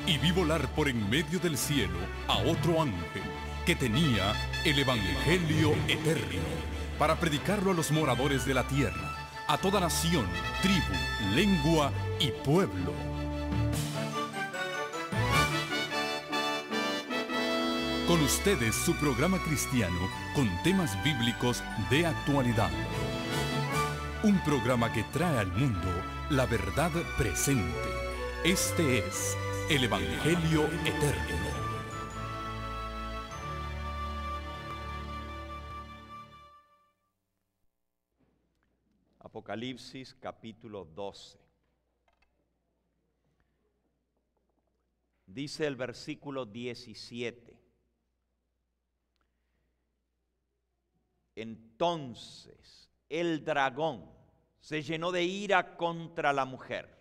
y vi volar por en medio del cielo a otro ángel que tenía el Evangelio eterno para predicarlo a los moradores de la tierra, a toda nación, tribu, lengua y pueblo. Con ustedes su programa cristiano con temas bíblicos de actualidad. Un programa que trae al mundo la verdad presente. Este es el Evangelio eterno. Apocalipsis capítulo 12. Dice el versículo 17. Entonces el dragón se llenó de ira contra la mujer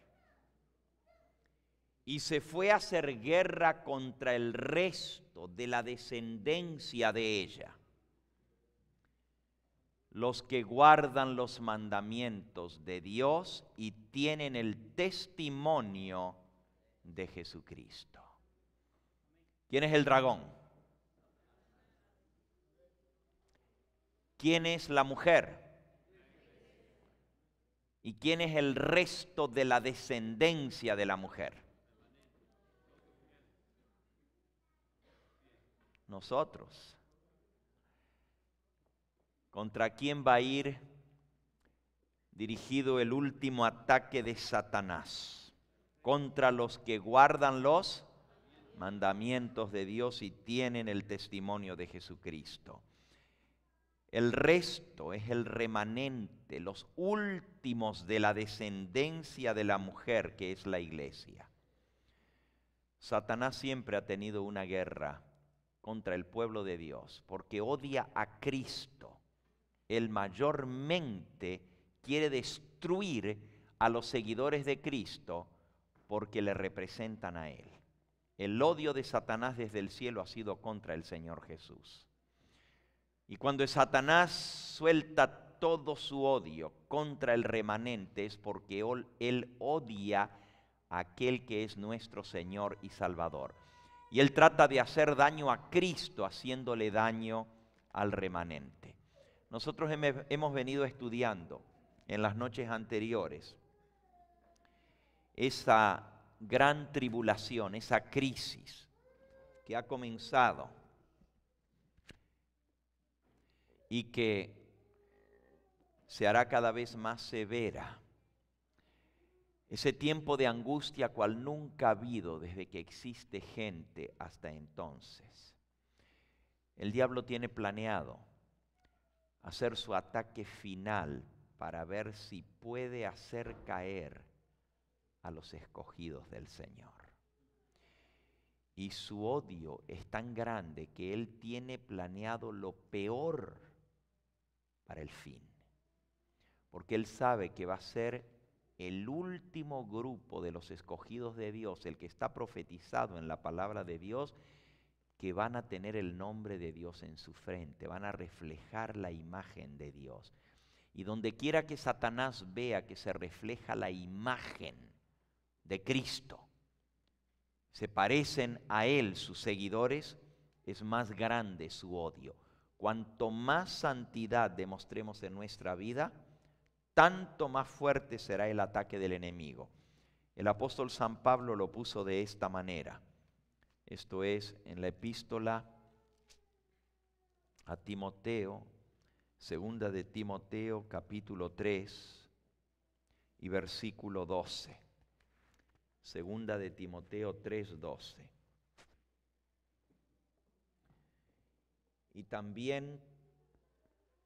y se fue a hacer guerra contra el resto de la descendencia de ella, los que guardan los mandamientos de Dios y tienen el testimonio de Jesucristo. ¿Quién es el dragón? ¿Quién es la mujer? ¿Y quién es el resto de la descendencia de la mujer? Nosotros. ¿Contra quién va a ir dirigido el último ataque de Satanás? Contra los que guardan los mandamientos de Dios y tienen el testimonio de Jesucristo. El resto es el remanente, los últimos de la descendencia de la mujer, que es la iglesia. Satanás siempre ha tenido una guerra contra el pueblo de Dios, porque odia a Cristo. Él mayormente quiere destruir a los seguidores de Cristo porque le representan a Él. El odio de Satanás desde el cielo ha sido contra el Señor Jesús. Y cuando Satanás suelta todo su odio contra el remanente es porque él odia a aquel que es nuestro Señor y Salvador. Y él trata de hacer daño a Cristo haciéndole daño al remanente. Nosotros hemos venido estudiando en las noches anteriores esa gran tribulación, esa crisis que ha comenzado y que se hará cada vez más severa. Ese tiempo de angustia cual nunca ha habido desde que existe gente hasta entonces. El diablo tiene planeado hacer su ataque final para ver si puede hacer caer a los escogidos del Señor. Y su odio es tan grande que él tiene planeado lo peor para el fin. Porque él sabe que va a ser el último grupo de los escogidos de Dios, el que está profetizado en la palabra de Dios, que van a tener el nombre de Dios en su frente, van a reflejar la imagen de Dios. Y donde quiera que Satanás vea que se refleja la imagen de Cristo, se parecen a Él sus seguidores, es más grande su odio. Cuanto más santidad demostremos en nuestra vida, tanto más fuerte será el ataque del enemigo. El apóstol San Pablo lo puso de esta manera. Esto es en la epístola a Timoteo, segunda de Timoteo, capítulo 3 y versículo 12. Segunda de Timoteo 3:12. Y también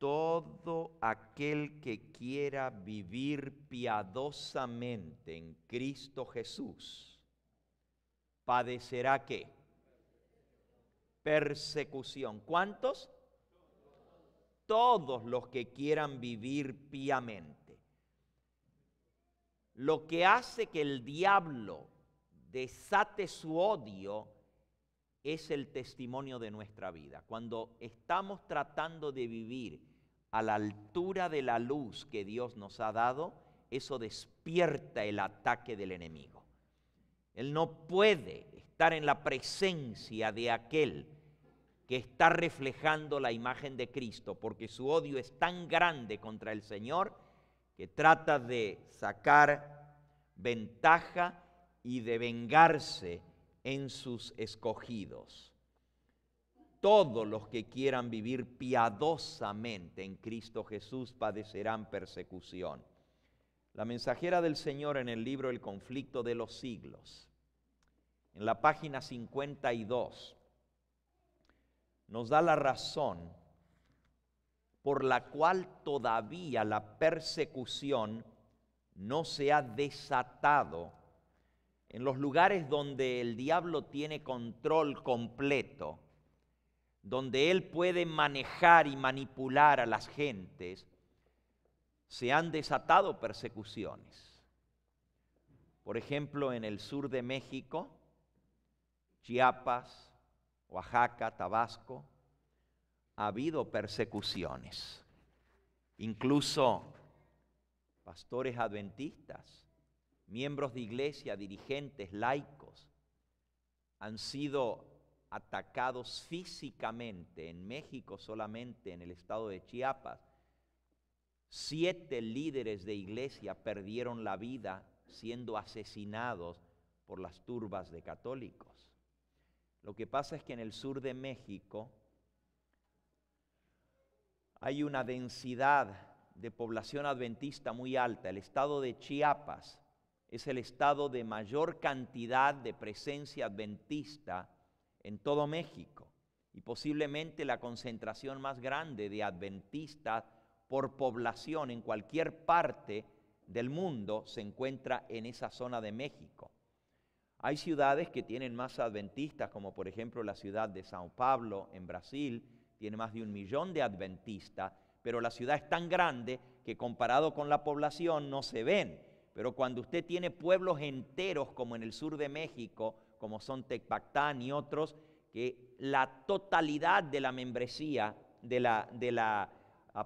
todo aquel que quiera vivir piadosamente en Cristo Jesús, padecerá ¿qué? Persecución. ¿Cuántos? Todos los que quieran vivir piamente. Lo que hace que el diablo desate su odio es el testimonio de nuestra vida. Cuando estamos tratando de vivir a la altura de la luz que Dios nos ha dado, eso despierta el ataque del enemigo. Él no puede estar en la presencia de aquel que está reflejando la imagen de Cristo, porque su odio es tan grande contra el Señor que trata de sacar ventaja y de vengarse en sus escogidos. Todos los que quieran vivir piadosamente en Cristo Jesús padecerán persecución. La mensajera del Señor en el libro El conflicto de los siglos, en la página 52, nos da la razón por la cual todavía la persecución no se ha desatado en los lugares donde el diablo tiene control completo, donde él puede manejar y manipular a las gentes. Se han desatado persecuciones. Por ejemplo, en el sur de México, Chiapas, Oaxaca, Tabasco, ha habido persecuciones. Incluso pastores adventistas, miembros de iglesia, dirigentes, laicos, han sido atacados físicamente. En México solamente, en el estado de Chiapas, 7 líderes de iglesia perdieron la vida siendo asesinados por las turbas de católicos. Lo que pasa es que en el sur de México hay una densidad de población adventista muy alta. El estado de Chiapas es el estado de mayor cantidad de presencia adventista en todo México y posiblemente la concentración más grande de adventistas por población en cualquier parte del mundo se encuentra en esa zona de México. Hay ciudades que tienen más adventistas, como por ejemplo la ciudad de Sao Paulo en Brasil, tiene más de 1 millón de adventistas, pero la ciudad es tan grande que comparado con la población no se ven. Pero cuando usted tiene pueblos enteros como en el sur de México, como son Tecpactán y otros, que la totalidad de la membresía de la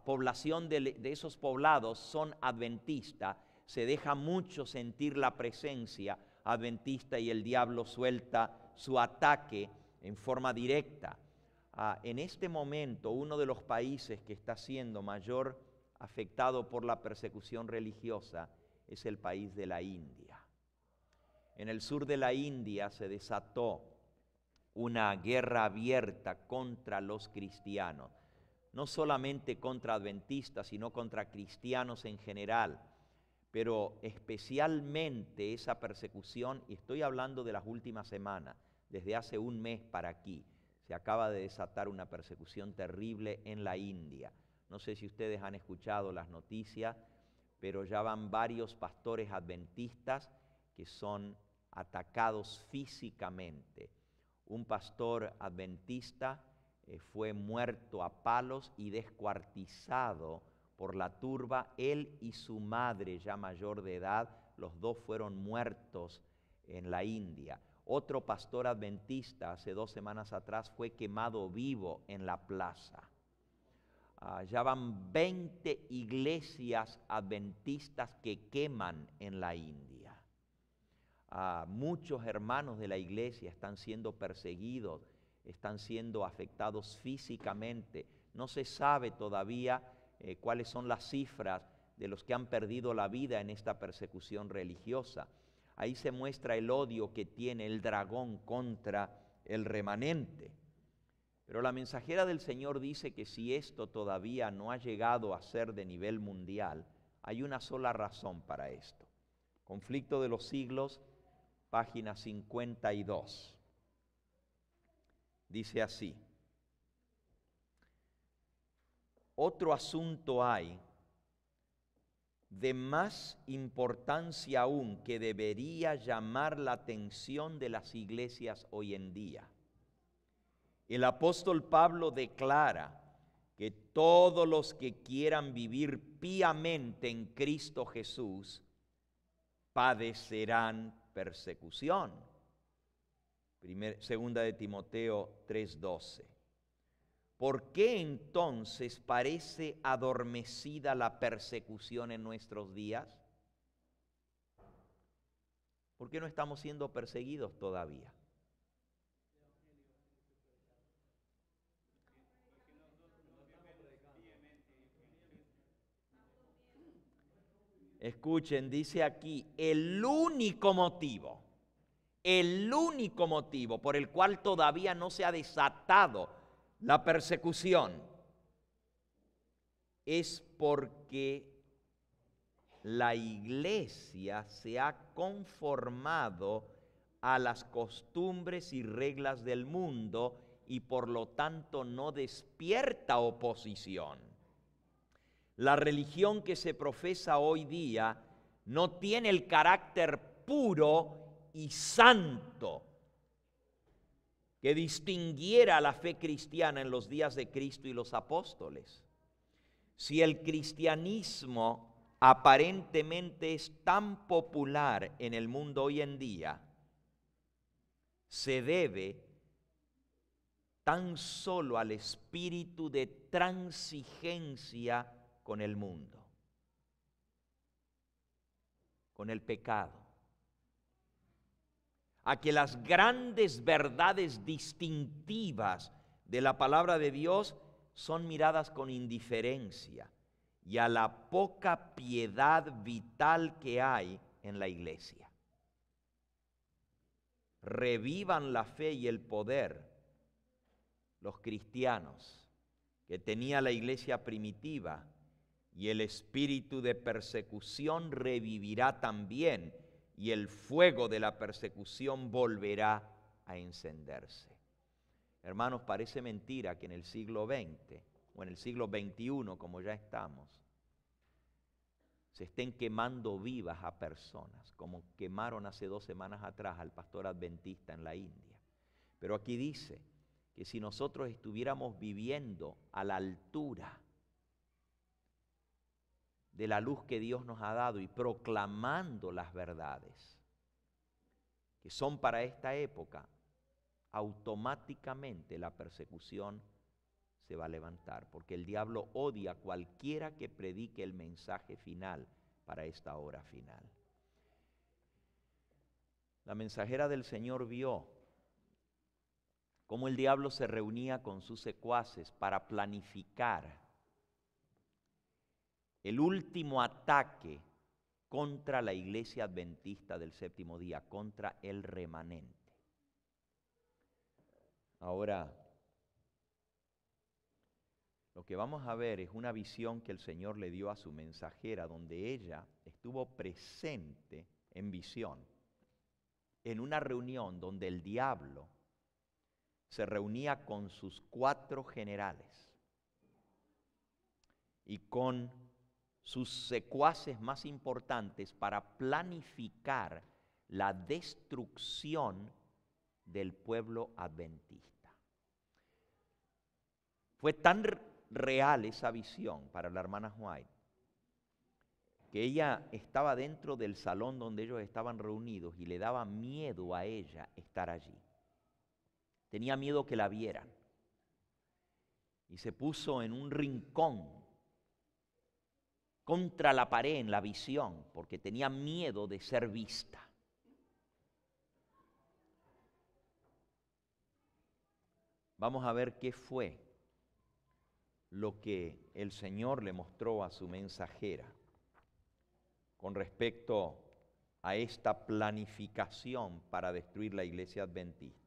población de esos poblados son adventistas, se deja mucho sentir la presencia adventista y el diablo suelta su ataque en forma directa. En este momento, uno de los países que está siendo mayor afectado por la persecución religiosa es el país de la India. En el sur de la India se desató una guerra abierta contra los cristianos, no solamente contra adventistas, sino contra cristianos en general. Pero especialmente esa persecución, y estoy hablando de las últimas semanas, desde hace 1 mes para aquí, se acaba de desatar una persecución terrible en la India. No sé si ustedes han escuchado las noticias, pero ya van varios pastores adventistas que son atacados físicamente. Un pastor adventista fue muerto a palos y descuartizado por la turba. Él y su madre, ya mayor de edad, los dos fueron muertos en la India. Otro pastor adventista hace 2 semanas atrás fue quemado vivo en la plaza. Ya van 20 iglesias adventistas que queman en la India. Muchos hermanos de la iglesia están siendo perseguidos, están siendo afectados físicamente. No se sabe todavía cuáles son las cifras de los que han perdido la vida en esta persecución religiosa. Ahí se muestra el odio que tiene el dragón contra el remanente. Pero la mensajera del Señor dice que si esto todavía no ha llegado a ser de nivel mundial, hay una sola razón para esto. Conflicto de los siglos, página 52. Dice así: otro asunto hay de más importancia aún que debería llamar la atención de las iglesias hoy en día. El apóstol Pablo declara que todos los que quieran vivir piamente en Cristo Jesús padecerán persecución. Segunda de Timoteo 3:12. ¿Por qué entonces parece adormecida la persecución en nuestros días? ¿Por qué no estamos siendo perseguidos todavía? Escuchen, dice aquí, el único motivo por el cual todavía no se ha desatado la persecución es porque la iglesia se ha conformado a las costumbres y reglas del mundo y por lo tanto no despierta oposición. La religión que se profesa hoy día no tiene el carácter puro y santo que distinguiera a la fe cristiana en los días de Cristo y los apóstoles. Si el cristianismo aparentemente es tan popular en el mundo hoy en día, se debe tan solo al espíritu de transigencia con el mundo, con el pecado, a que las grandes verdades distintivas de la palabra de Dios son miradas con indiferencia y a la poca piedad vital que hay en la iglesia. Revivan la fe y el poder los cristianos que tenía la iglesia primitiva, y el espíritu de persecución revivirá también, y el fuego de la persecución volverá a encenderse. Hermanos, parece mentira que en el siglo XX, o en el siglo XXI, como ya estamos, se estén quemando vivas a personas, como quemaron hace 2 semanas atrás al pastor adventista en la India. Pero aquí dice que si nosotros estuviéramos viviendo a la altura de la luz que Dios nos ha dado y proclamando las verdades que son para esta época, automáticamente la persecución se va a levantar, porque el diablo odia a cualquiera que predique el mensaje final para esta hora final. La mensajera del Señor vio cómo el diablo se reunía con sus secuaces para planificar el último ataque contra la iglesia adventista del séptimo día, contra el remanente. Ahora, lo que vamos a ver es una visión que el Señor le dio a su mensajera, donde ella estuvo presente en visión, en una reunión donde el diablo se reunía con sus 4 generales y con sus secuaces más importantes para planificar la destrucción del pueblo adventista. Fue tan real esa visión para la hermana White que ella estaba dentro del salón donde ellos estaban reunidos y le daba miedo a ella estar allí. Tenía miedo que la vieran y se puso en un rincón contra la pared en la visión porque tenía miedo de ser vista. Vamos a ver qué fue lo que el Señor le mostró a su mensajera con respecto a esta planificación para destruir la iglesia adventista.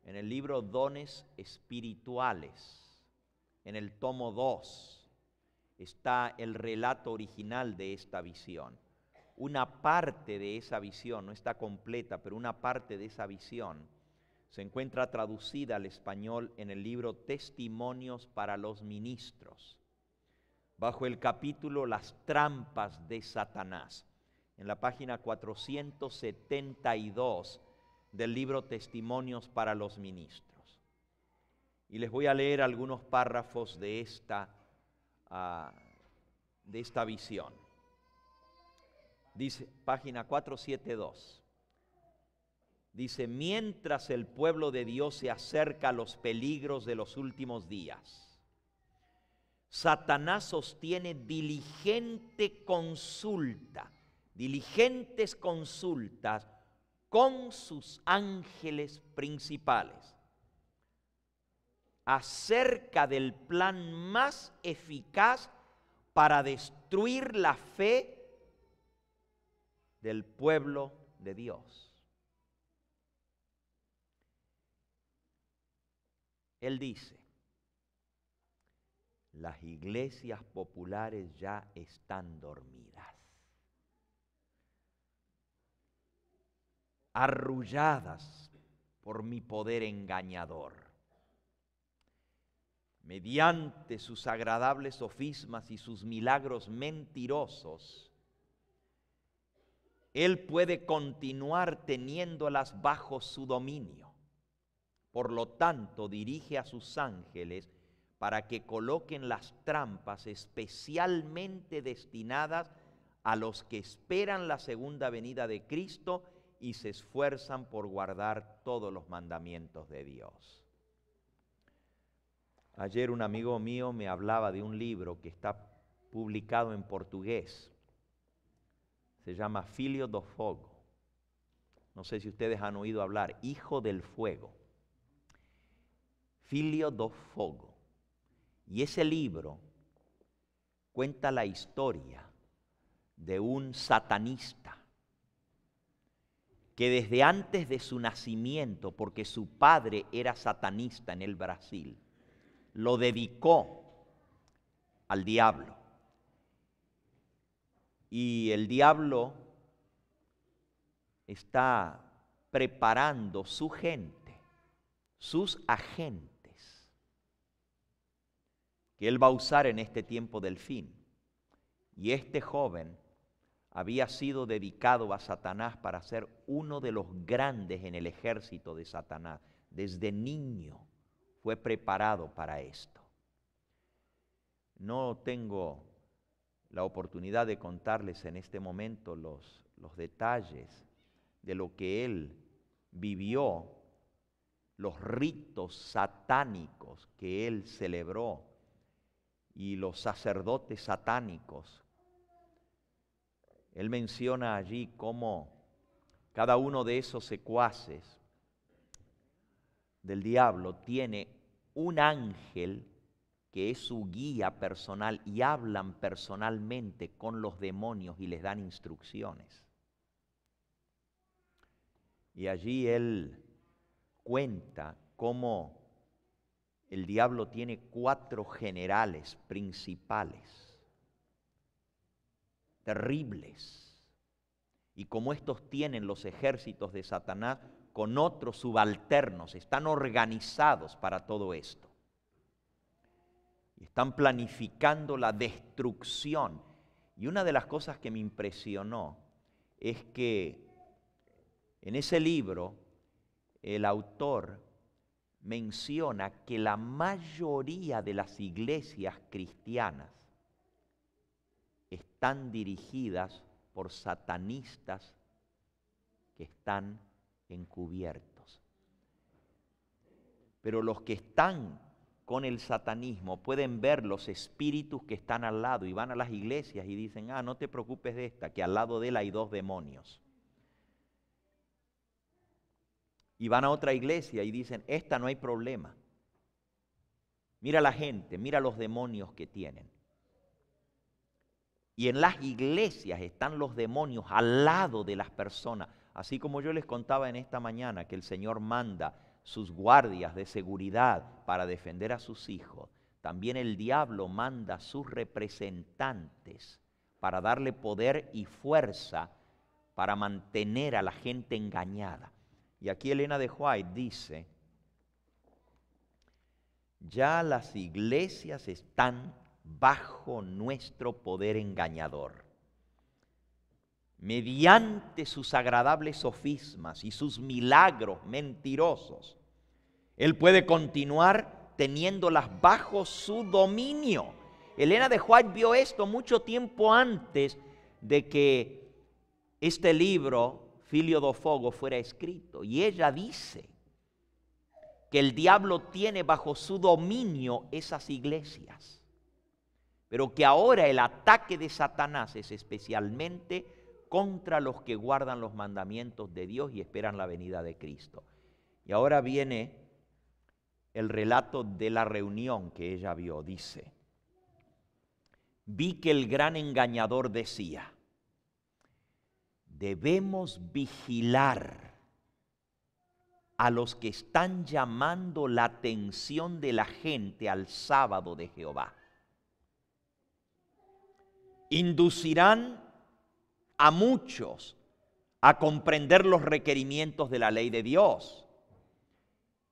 En el libro Dones Espirituales, en el tomo 2, está el relato original de esta visión. Una parte de esa visión, no está completa, pero una parte de esa visión se encuentra traducida al español en el libro Testimonios para los Ministros, bajo el capítulo Las trampas de Satanás, en la página 472 del libro Testimonios para los Ministros. Y les voy a leer algunos párrafos de esta visión. Dice, página 472. Dice, mientras el pueblo de Dios se acerca a los peligros de los últimos días, Satanás sostiene diligentes consultas con sus ángeles principales acerca del plan más eficaz para destruir la fe del pueblo de Dios. Él dice, las iglesias populares ya están dormidas, arrulladas por mi poder engañador. Mediante sus agradables sofismas y sus milagros mentirosos, Él puede continuar teniéndolas bajo su dominio. Por lo tanto, dirige a sus ángeles para que coloquen las trampas especialmente destinadas a los que esperan la segunda venida de Cristo y se esfuerzan por guardar todos los mandamientos de Dios. Ayer un amigo mío me hablaba de un libro que está publicado en portugués. Se llama Filho do Fogo. No sé si ustedes han oído hablar, Hijo del Fuego. Filho do Fogo. Y ese libro cuenta la historia de un satanista que desde antes de su nacimiento, porque su padre era satanista en el Brasil, lo dedicó al diablo. Y el diablo está preparando su gente, sus agentes, que él va a usar en este tiempo del fin. Y este joven había sido dedicado a Satanás para ser uno de los grandes en el ejército de Satanás. Desde niño fue preparado para esto. No tengo la oportunidad de contarles en este momento los detalles de lo que él vivió, los ritos satánicos que él celebró y los sacerdotes satánicos. Él menciona allí cómo cada uno de esos secuaces del diablo tiene un ángel que es su guía personal y hablan personalmente con los demonios y les dan instrucciones. Y allí él cuenta cómo el diablo tiene 4 generales principales, terribles, y como estos tienen los ejércitos de Satanás con otros subalternos, están organizados para todo esto. Y están planificando la destrucción. Y una de las cosas que me impresionó es que en ese libro el autor menciona que la mayoría de las iglesias cristianas están dirigidas por satanistas que están encubiertos. Pero los que están con el satanismo pueden ver los espíritus que están al lado y van a las iglesias y dicen, no te preocupes de esta, que al lado de él hay 2 demonios. Y van a otra iglesia y dicen, esta no hay problema. Mira la gente, mira los demonios que tienen. Y en las iglesias están los demonios al lado de las personas. Así como yo les contaba en esta mañana que el Señor manda sus guardias de seguridad para defender a sus hijos, también el diablo manda sus representantes para darle poder y fuerza para mantener a la gente engañada. Y aquí Elena de White dice, ya las iglesias están bajo nuestro poder engañador. Mediante sus agradables sofismas y sus milagros mentirosos, él puede continuar teniéndolas bajo su dominio. Elena de White vio esto mucho tiempo antes de que este libro, Filho do Fogo, fuera escrito. Y ella dice que el diablo tiene bajo su dominio esas iglesias, pero que ahora el ataque de Satanás es especialmente contra los que guardan los mandamientos de Dios y esperan la venida de Cristo. Y ahora viene el relato de la reunión que ella vio. Dice, vi que el gran engañador decía: debemos vigilar a los que están llamando la atención de la gente al sábado de Jehová. Inducirán a muchos a comprender los requerimientos de la ley de Dios.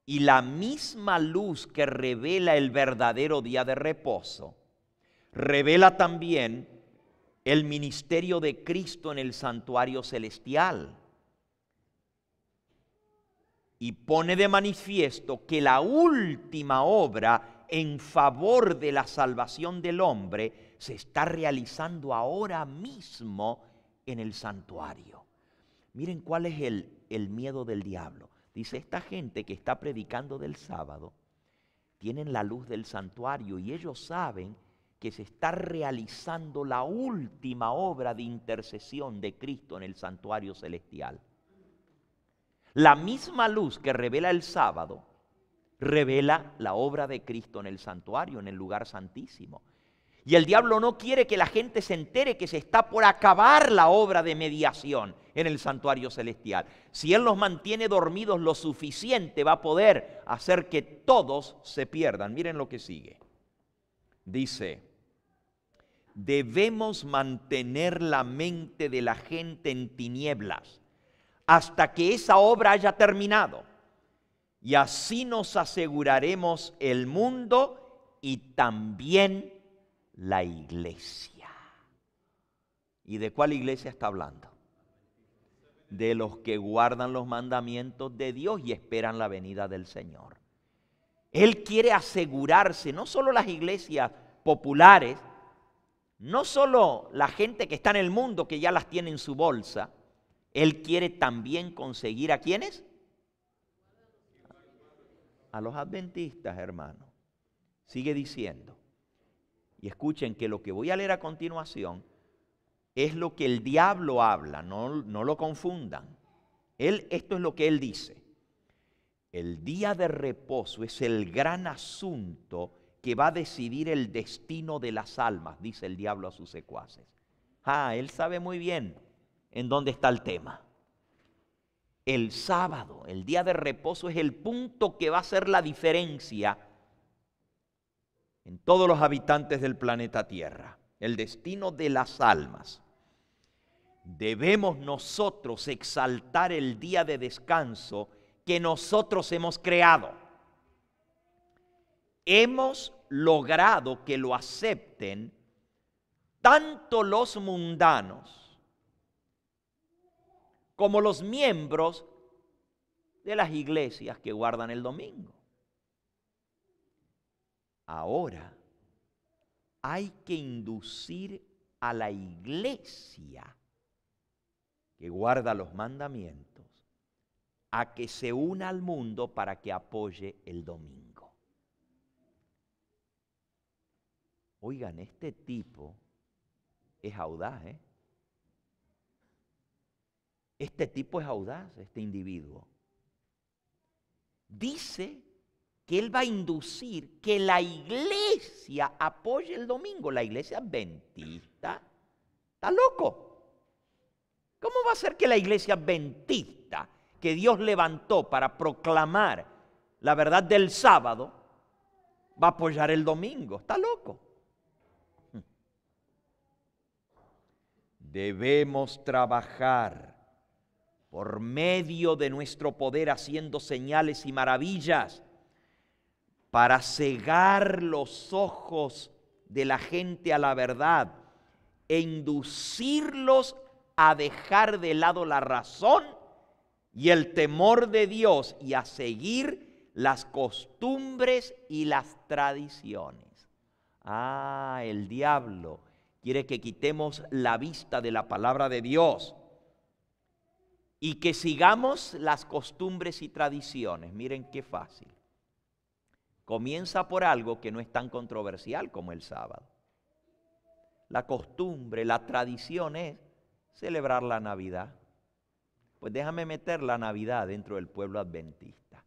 Y la misma luz que revela el verdadero día de reposo, revela también el ministerio de Cristo en el santuario celestial. Y pone de manifiesto que la última obra en favor de la salvación del hombre se está realizando ahora mismo en el santuario. Miren cuál es el miedo del diablo. Dice, esta gente que está predicando del sábado, tienen la luz del santuario y ellos saben que se está realizando la última obra de intercesión de Cristo en el santuario celestial. La misma luz que revela el sábado, revela la obra de Cristo en el santuario, en el lugar santísimo. Y el diablo no quiere que la gente se entere que se está por acabar la obra de mediación en el santuario celestial. Si Él los mantiene dormidos lo suficiente, va a poder hacer que todos se pierdan. Miren lo que sigue. Dice, debemos mantener la mente de la gente en tinieblas hasta que esa obra haya terminado. Y así nos aseguraremos el mundo y también la iglesia. ¿Y de cuál iglesia está hablando? De los que guardan los mandamientos de Dios y esperan la venida del Señor. Él quiere asegurarse, no solo las iglesias populares, no solo la gente que está en el mundo que ya las tiene en su bolsa, Él quiere también conseguir ¿a quiénes? A los adventistas, hermano. Sigue diciendo. Y escuchen que lo que voy a leer a continuación es lo que el diablo habla, no lo confundan. Esto es lo que él dice. El día de reposo es el gran asunto que va a decidir el destino de las almas, dice el diablo a sus secuaces. Él sabe muy bien en dónde está el tema. El sábado, el día de reposo, es el punto que va a hacer la diferencia en todos los habitantes del planeta Tierra, el destino de las almas. Debemos nosotros exaltar el día de descanso que nosotros hemos creado. Hemos logrado que lo acepten tanto los mundanos como los miembros de las iglesias que guardan el domingo. Ahora hay que inducir a la iglesia que guarda los mandamientos a que se una al mundo para que apoye el domingo. Oigan, este tipo es audaz, ¿eh? Este tipo es audaz, este individuo. Dice que él va a inducir que la iglesia apoye el domingo. La iglesia adventista está loco. ¿Cómo va a ser que la iglesia adventista que Dios levantó para proclamar la verdad del sábado va a apoyar el domingo? Está loco. Debemos trabajar por medio de nuestro poder haciendo señales y maravillas para cegar los ojos de la gente a la verdad e inducirlos a dejar de lado la razón y el temor de Dios y a seguir las costumbres y las tradiciones. El diablo quiere que quitemos la vista de la palabra de Dios y que sigamos las costumbres y tradiciones. Miren qué fácil. Comienza por algo que no es tan controversial como el sábado. La costumbre, la tradición es celebrar la Navidad. Pues déjame meter la Navidad dentro del pueblo adventista.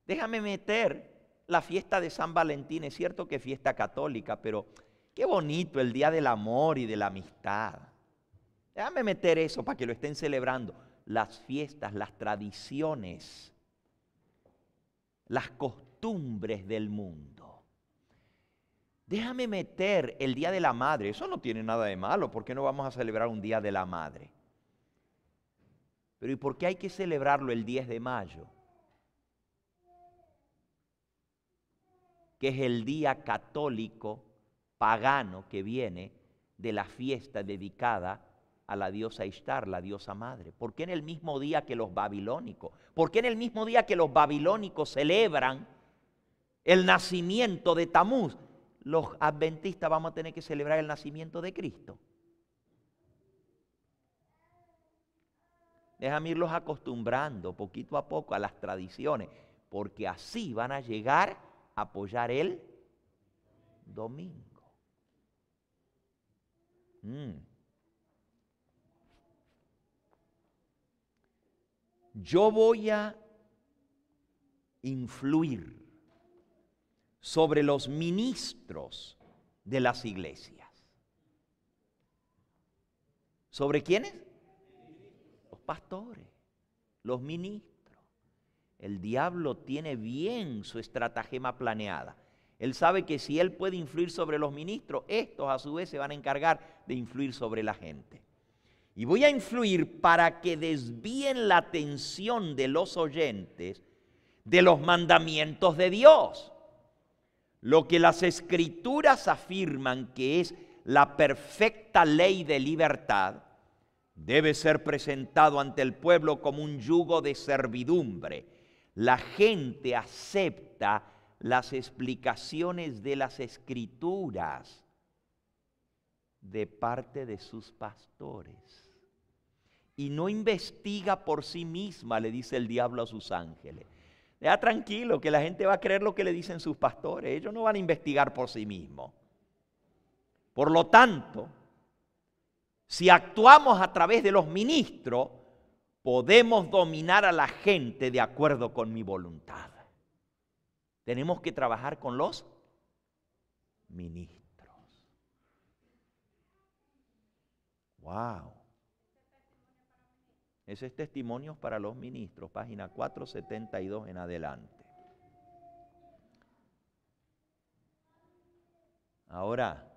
Déjame meter la fiesta de San Valentín, es cierto que es fiesta católica, pero qué bonito el día del amor y de la amistad. Déjame meter eso para que lo estén celebrando. Las fiestas, las tradiciones, las costumbres del mundo. Déjame meter el Día de la Madre. Eso no tiene nada de malo. ¿Por qué no vamos a celebrar un Día de la Madre? Pero ¿y por qué hay que celebrarlo el 10 de mayo? Que es el día católico pagano que viene de la fiesta dedicada a la diosa Ishtar, la diosa madre. ¿Por qué en el mismo día que los babilónicos? ¿Por qué en el mismo día que los babilónicos celebran el nacimiento de Tamuz, los adventistas vamos a tener que celebrar el nacimiento de Cristo? Déjame irlos acostumbrando poquito a poco a las tradiciones, porque así van a llegar a apoyar el domingo. Yo voy a influir sobre los ministros de las iglesias. ¿Sobre quiénes? Los pastores, los ministros. El diablo tiene bien su estratagema planeada. Él sabe que si él puede influir sobre los ministros, estos a su vez se van a encargar de influir sobre la gente. Y voy a influir para que desvíen la atención de los oyentes de los mandamientos de Dios. Lo que las Escrituras afirman que es la perfecta ley de libertad, debe ser presentado ante el pueblo como un yugo de servidumbre. La gente acepta las explicaciones de las Escrituras de parte de sus pastores. Y no investiga por sí misma, le dice el diablo a sus ángeles. Deja tranquilo que la gente va a creer lo que le dicen sus pastores. Ellos no van a investigar por sí mismos. Por lo tanto, si actuamos a través de los ministros, podemos dominar a la gente de acuerdo con mi voluntad. Tenemos que trabajar con los ministros. ¡Wow! Ese es Testimonios para los Ministros, página 472 en adelante. Ahora,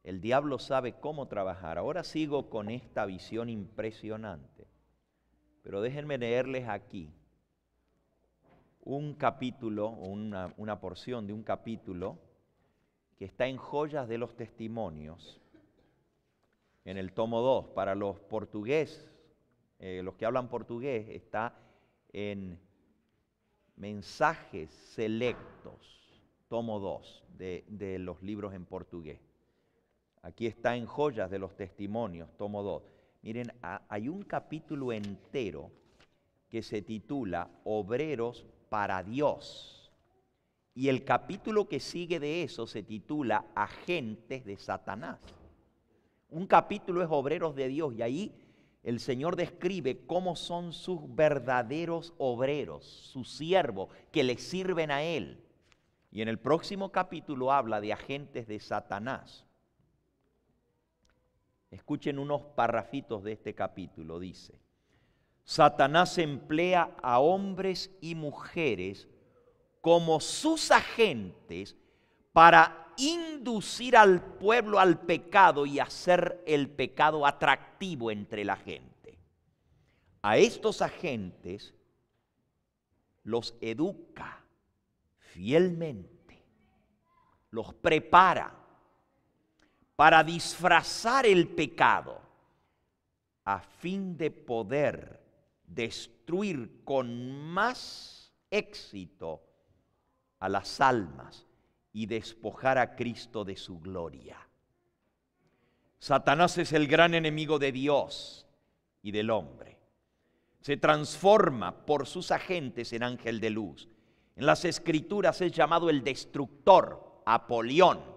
el diablo sabe cómo trabajar. Ahora sigo con esta visión impresionante. Pero déjenme leerles aquí un capítulo, una porción de un capítulo que está en Joyas de los Testimonios, en el tomo 2. Para los portugueses, los que hablan portugués, está en Mensajes Selectos, tomo 2 de los libros en portugués. Aquí está en Joyas de los Testimonios, tomo 2. Miren, hay un capítulo entero que se titula Obreros para Dios. Y el capítulo que sigue de eso se titula Agentes de Satanás. Un capítulo es Obreros de Dios, y ahí el Señor describe cómo son sus verdaderos obreros, sus siervos que le sirven a Él. Y en el próximo capítulo habla de agentes de Satanás. Escuchen unos parrafitos de este capítulo. Dice: Satanás emplea a hombres y mujeres como sus agentes para inducir al pueblo al pecado y hacer el pecado atractivo entre la gente. A estos agentes los educa fielmente, los prepara para disfrazar el pecado a fin de poder destruir con más éxito a las almas y despojar a Cristo de su gloria. Satanás es el gran enemigo de Dios y del hombre. Se transforma por sus agentes en ángel de luz. En las Escrituras es llamado el destructor, Apolión.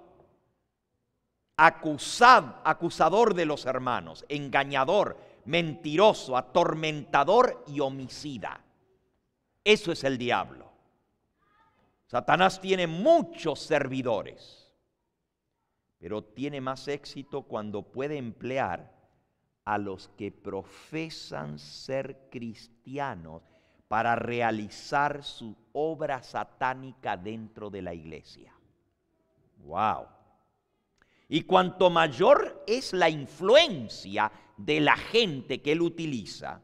Acusador de los hermanos, engañador, mentiroso, atormentador y homicida. Eso es el diablo. Satanás tiene muchos servidores, pero tiene más éxito cuando puede emplear a los que profesan ser cristianos para realizar su obra satánica dentro de la iglesia. ¡Wow! Y cuanto mayor es la influencia de la gente que él utiliza,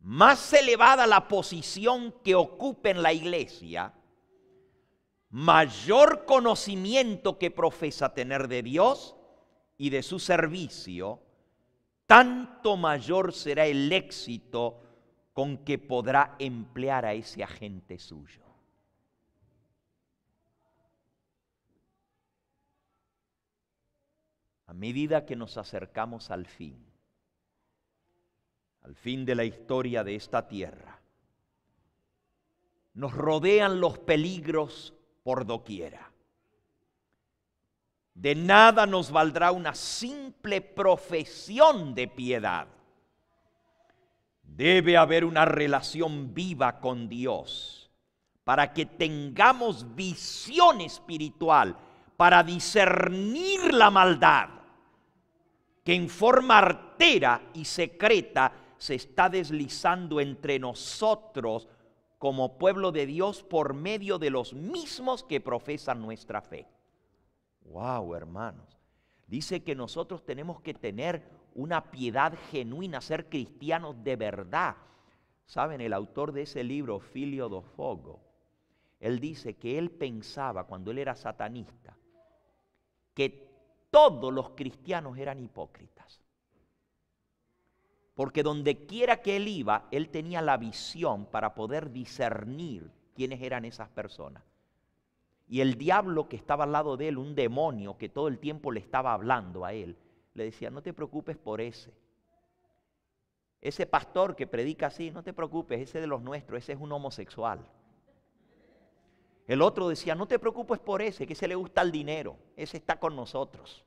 más elevada la posición que ocupe en la iglesia, mayor conocimiento que profesa tener de Dios y de su servicio, tanto mayor será el éxito con que podrá emplear a ese agente suyo. A medida que nos acercamos al fin de la historia de esta tierra, nos rodean los peligros por doquiera. De nada nos valdrá una simple profesión de piedad. Debe haber una relación viva con Dios para que tengamos visión espiritual, para discernir la maldad que en forma artera y secreta se está deslizando entre nosotros como pueblo de Dios por medio de los mismos que profesan nuestra fe. ¡Wow, hermanos! Dice que nosotros tenemos que tener una piedad genuina, ser cristianos de verdad. ¿Saben? El autor de ese libro, Filio do Fogo, él dice que él pensaba, cuando él era satanista, que todos los cristianos eran hipócritas. Porque donde quiera que él iba, él tenía la visión para poder discernir quiénes eran esas personas. Y el diablo que estaba al lado de él, un demonio que todo el tiempo le estaba hablando a él, le decía, no te preocupes por ese. Ese pastor que predica así, no te preocupes, ese de los nuestros, ese es un homosexual. El otro decía, no te preocupes por ese, que ese le gusta el dinero, ese está con nosotros.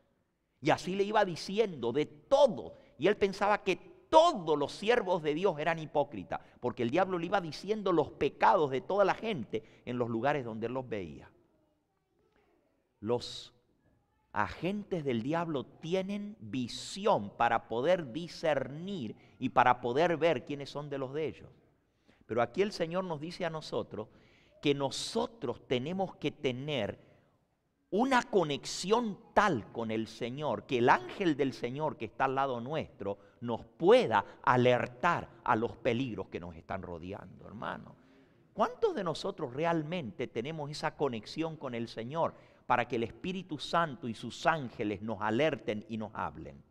Y así le iba diciendo de todo. Y él pensaba que todos los siervos de Dios eran hipócritas, porque el diablo le iba diciendo los pecados de toda la gente en los lugares donde él los veía. Los agentes del diablo tienen visión para poder discernir y para poder ver quiénes son de los de ellos. Pero aquí el Señor nos dice a nosotros que nosotros tenemos que tener una conexión tal con el Señor, que el ángel del Señor que está al lado nuestro nos pueda alertar a los peligros que nos están rodeando, hermano. ¿Cuántos de nosotros realmente tenemos esa conexión con el Señor para que el Espíritu Santo y sus ángeles nos alerten y nos hablen?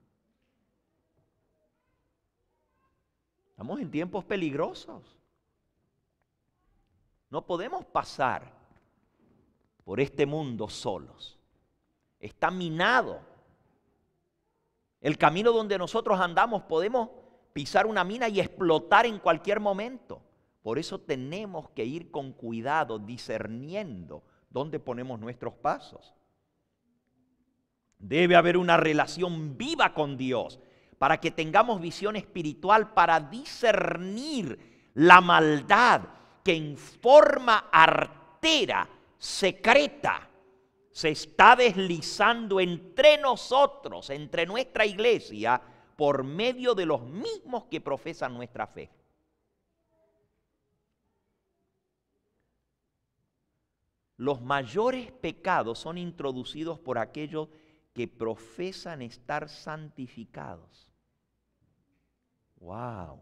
Estamos en tiempos peligrosos. No podemos pasar por este mundo solos. Está minado. El camino donde nosotros andamos podemos pisar una mina y explotar en cualquier momento. Por eso tenemos que ir con cuidado, discerniendo dónde ponemos nuestros pasos. Debe haber una relación viva con Dios para que tengamos visión espiritual para discernir la maldad que en forma artera, secreta, se está deslizando entre nosotros, entre nuestra iglesia, por medio de los mismos que profesan nuestra fe. Los mayores pecados son introducidos por aquellos que profesan estar santificados. ¡Wow!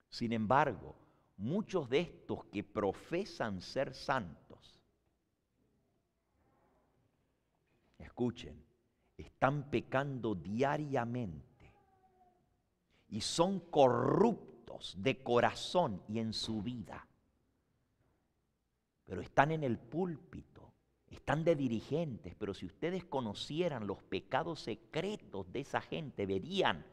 Sin embargo, muchos de estos que profesan ser santos, escuchen, están pecando diariamente y son corruptos de corazón y en su vida. Pero están en el púlpito, están de dirigentes, pero si ustedes conocieran los pecados secretos de esa gente, verían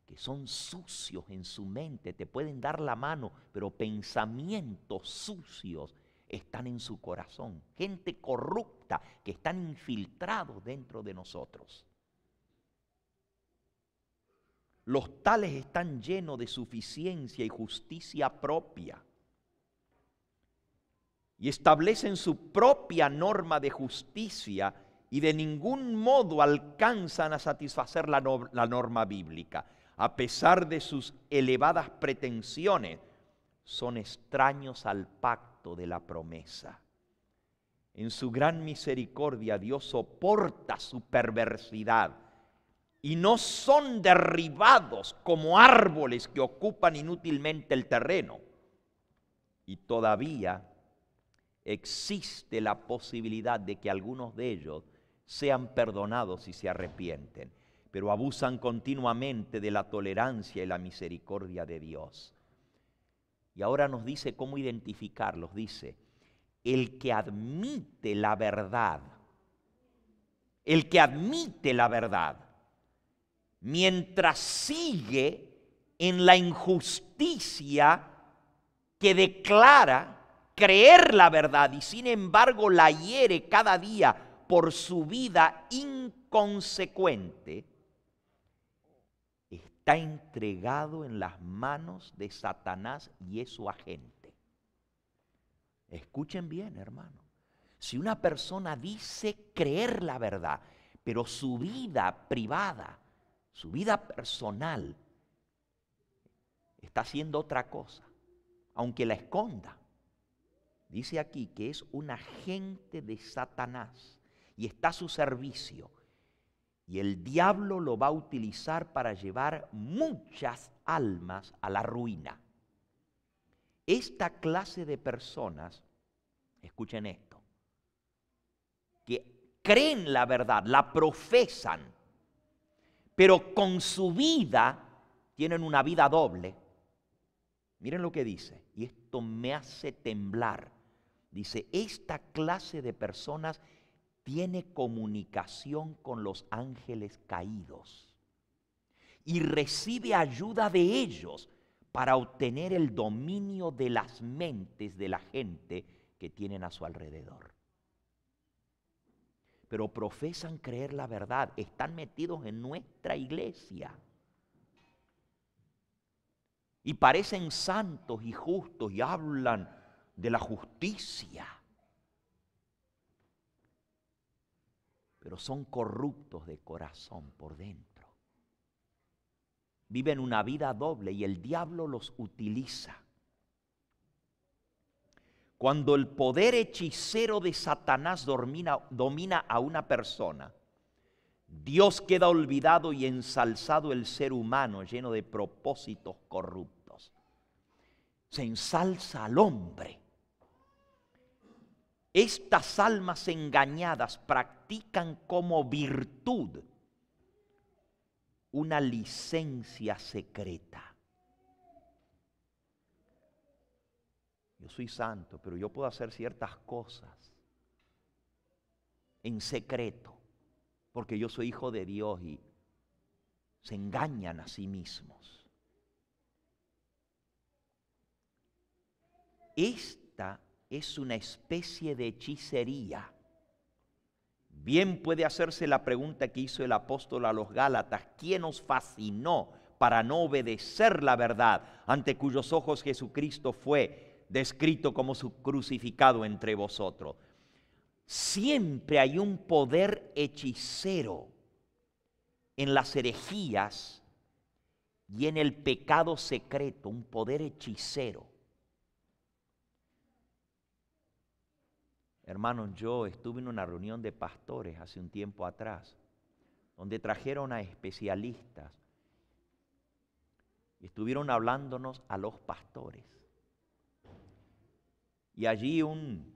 que son sucios en su mente, te pueden dar la mano, pero pensamientos sucios están en su corazón. Gente corrupta que están infiltrados dentro de nosotros. Los tales están llenos de suficiencia y justicia propia y establecen su propia norma de justicia y de ningún modo alcanzan a satisfacer la norma bíblica. A pesar de sus elevadas pretensiones, son extraños al pacto de la promesa. En su gran misericordia, Dios soporta su perversidad y no son derribados como árboles que ocupan inútilmente el terreno. Y todavía existe la posibilidad de que algunos de ellos sean perdonados y se arrepienten, pero abusan continuamente de la tolerancia y la misericordia de Dios. Y ahora nos dice cómo identificarlos. Dice, el que admite la verdad, mientras sigue en la injusticia que declara creer la verdad y sin embargo la hiere cada día por su vida inconsecuente, está entregado en las manos de Satanás y es su agente. Escuchen bien, hermano. Si una persona dice creer la verdad, pero su vida privada, su vida personal, está haciendo otra cosa, aunque la esconda, dice aquí que es un agente de Satanás y está a su servicio. Y el diablo lo va a utilizar para llevar muchas almas a la ruina. Esta clase de personas, escuchen esto, que creen la verdad, la profesan, pero con su vida tienen una vida doble. Miren lo que dice, y esto me hace temblar. Dice, esta clase de personas tiene comunicación con los ángeles caídos y recibe ayuda de ellos para obtener el dominio de las mentes de la gente que tienen a su alrededor. Pero profesan creer la verdad, están metidos en nuestra iglesia y parecen santos y justos y hablan de la justicia, pero son corruptos de corazón por dentro. Viven una vida doble y el diablo los utiliza. Cuando el poder hechicero de Satanás domina a una persona, Dios queda olvidado y ensalzado el ser humano lleno de propósitos corruptos. Se ensalza al hombre. Estas almas engañadas practican como virtud una licencia secreta. Yo soy santo, pero yo puedo hacer ciertas cosas en secreto, porque yo soy hijo de Dios, y se engañan a sí mismos. Esta es una especie de hechicería. Bien puede hacerse la pregunta que hizo el apóstol a los Gálatas: ¿quién os fascinó para no obedecer la verdad, ante cuyos ojos Jesucristo fue descrito como su crucificado entre vosotros? Siempre hay un poder hechicero en las herejías y en el pecado secreto, un poder hechicero. Hermanos, yo estuve en una reunión de pastores hace un tiempo atrás, donde trajeron a especialistas y estuvieron hablándonos a los pastores. Y allí un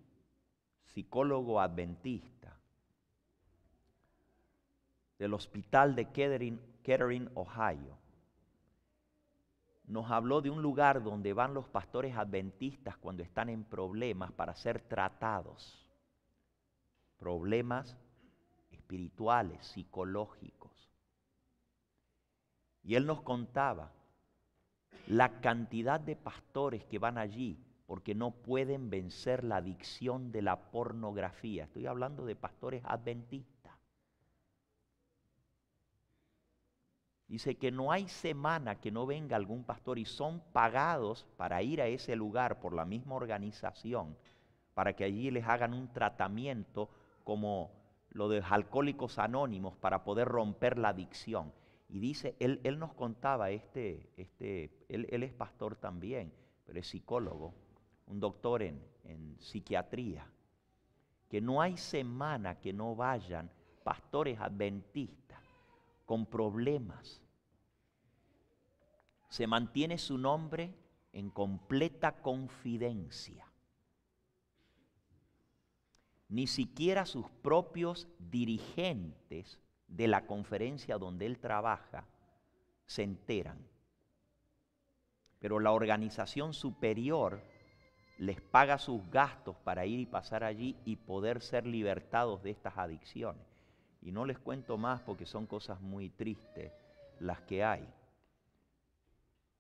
psicólogo adventista del hospital de Kettering, Ohio, nos habló de un lugar donde van los pastores adventistas cuando están en problemas para ser tratados, problemas espirituales, psicológicos. Y él nos contaba la cantidad de pastores que van allí porque no pueden vencer la adicción de la pornografía. Estoy hablando de pastores adventistas. Dice que no hay semana que no venga algún pastor y son pagados para ir a ese lugar por la misma organización, para que allí les hagan un tratamiento como lo de los alcohólicos anónimos para poder romper la adicción. Y dice, él nos contaba, él es pastor también, pero es psicólogo, un doctor en psiquiatría, que no hay semana que no vayan pastores adventistas con problemas. Se mantiene su nombre en completa confidencia. Ni siquiera sus propios dirigentes de la conferencia donde él trabaja se enteran. Pero la organización superior les paga sus gastos para ir y pasar allí y poder ser libertados de estas adicciones. Y no les cuento más porque son cosas muy tristes las que hay.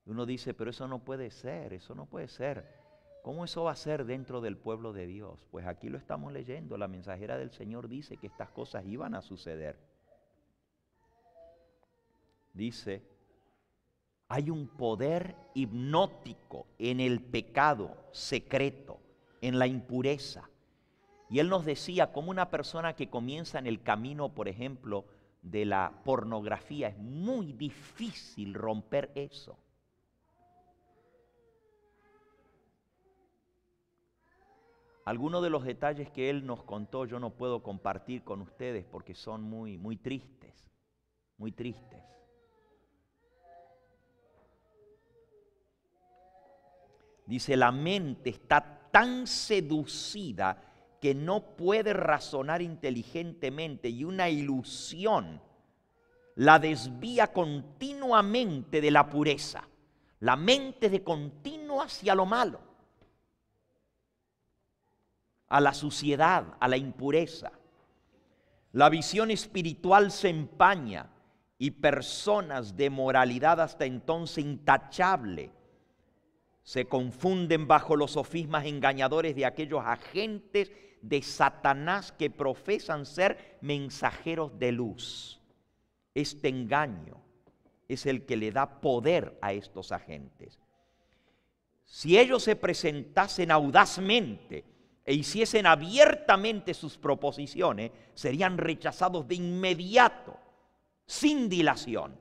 Uno dice, pero eso no puede ser, eso no puede ser. ¿Cómo eso va a ser dentro del pueblo de Dios? Pues aquí lo estamos leyendo, la mensajera del Señor dice que estas cosas iban a suceder. Dice, hay un poder hipnótico en el pecado secreto, en la impureza. Y él nos decía, como una persona que comienza en el camino, por ejemplo, de la pornografía, es muy difícil romper eso. Algunos de los detalles que él nos contó yo no puedo compartir con ustedes porque son muy tristes, muy tristes. Dice, la mente está tan seducida que no puede razonar inteligentemente y una ilusión la desvía continuamente de la pureza. La mente de continuo hacia lo malo, a la suciedad, a la impureza. La visión espiritual se empaña y personas de moralidad hasta entonces intachable se confunden bajo los sofismas engañadores de aquellos agentes de Satanás que profesan ser mensajeros de luz. Este engaño es el que le da poder a estos agentes. Si ellos se presentasen audazmente e hiciesen abiertamente sus proposiciones, serían rechazados de inmediato, sin dilación.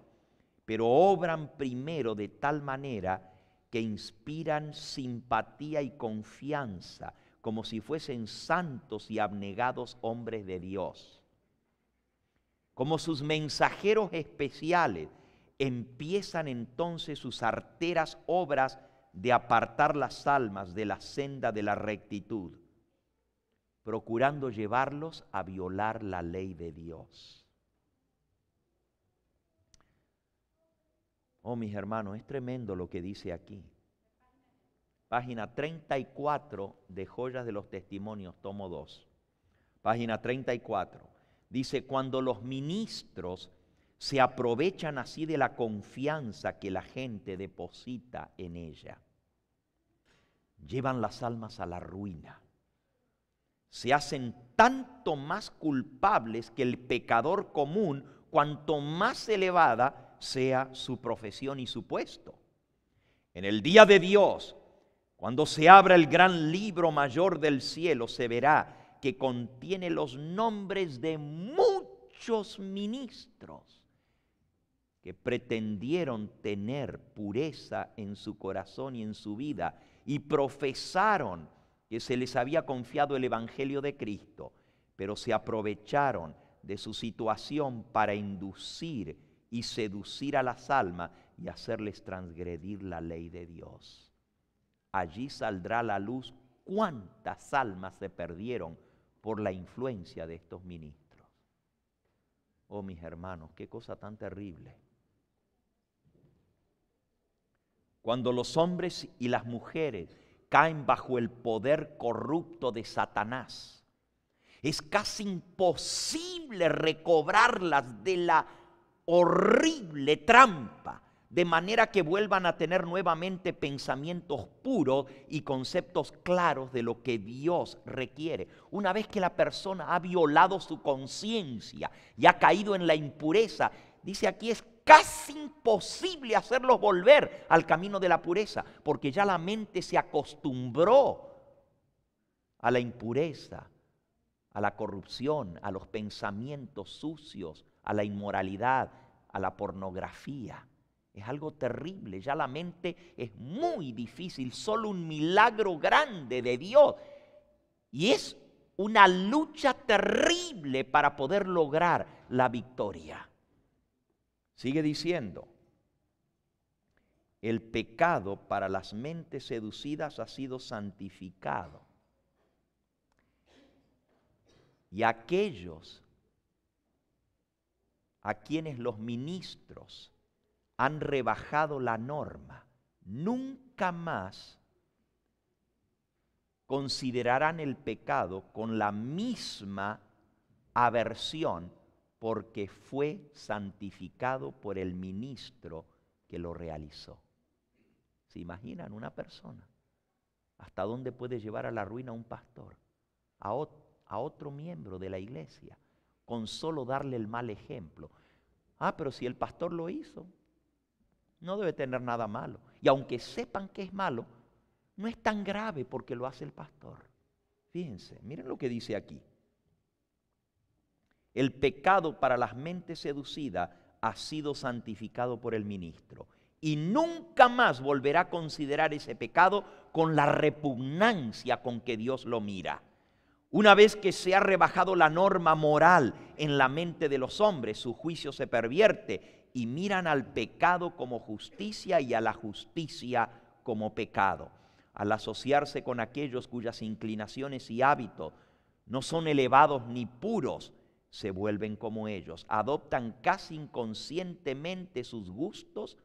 Pero obran primero de tal manera que inspiran simpatía y confianza, como si fuesen santos y abnegados hombres de Dios. Como sus mensajeros especiales, empiezan entonces sus arteras obras de apartar las almas de la senda de la rectitud, procurando llevarlos a violar la ley de Dios. Oh, mis hermanos, es tremendo lo que dice aquí. Página 34 de Joyas de los Testimonios, tomo 2. Página 34. Dice, cuando los ministros se aprovechan así de la confianza que la gente deposita en ella, llevan las almas a la ruina. Se hacen tanto más culpables que el pecador común, cuanto más elevada sea su profesión y su puesto. En el día de Dios, cuando se abra el gran libro mayor del cielo, se verá que contiene los nombres de muchos ministros que pretendieron tener pureza en su corazón y en su vida y profesaron que se les había confiado el Evangelio de Cristo, pero se aprovecharon de su situación para inducir y seducir a las almas y hacerles transgredir la ley de Dios. Allí saldrá a la luz cuántas almas se perdieron por la influencia de estos ministros. Oh, mis hermanos, qué cosa tan terrible. Cuando los hombres y las mujeres caen bajo el poder corrupto de Satanás, es casi imposible recobrarlas de la horrible trampa, de manera que vuelvan a tener nuevamente pensamientos puros y conceptos claros de lo que Dios requiere. Una vez que la persona ha violado su conciencia y ha caído en la impureza, dice aquí, es casi imposible hacerlos volver al camino de la pureza, porque ya la mente se acostumbró a la impureza, a la corrupción, a los pensamientos sucios, a la inmoralidad, a la pornografía. Es algo terrible, ya la mente es muy difícil, solo un milagro grande de Dios. Y es una lucha terrible para poder lograr la victoria. Sigue diciendo, el pecado para las mentes seducidas ha sido santificado. Y aquellos a quienes los ministros han rebajado la norma, nunca más considerarán el pecado con la misma aversión porque fue santificado por el ministro que lo realizó. ¿Se imaginan una persona? ¿Hasta dónde puede llevar a la ruina a un pastor? A otro miembro de la iglesia, con solo darle el mal ejemplo. Pero si el pastor lo hizo, no debe tener nada malo. Y aunque sepan que es malo, no es tan grave porque lo hace el pastor. Fíjense, miren lo que dice aquí. El pecado para las mentes seducidas ha sido santificado por el ministro. Y nunca más volverá a considerar ese pecado con la repugnancia con que Dios lo mira. Una vez que se ha rebajado la norma moral en la mente de los hombres, su juicio se pervierte y miran al pecado como justicia y a la justicia como pecado. Al asociarse con aquellos cuyas inclinaciones y hábitos no son elevados ni puros, se vuelven como ellos, adoptan casi inconscientemente sus gustos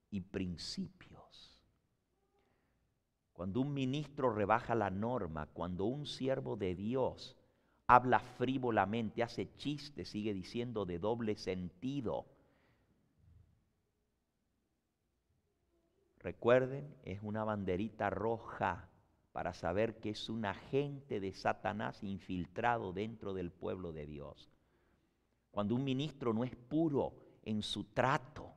y principios. Cuando un ministro rebaja la norma, cuando un siervo de Dios habla frívolamente, hace chistes, sigue diciendo de doble sentido. Recuerden, es una banderita roja para saber que es un agente de Satanás infiltrado dentro del pueblo de Dios. Cuando un ministro no es puro en su trato,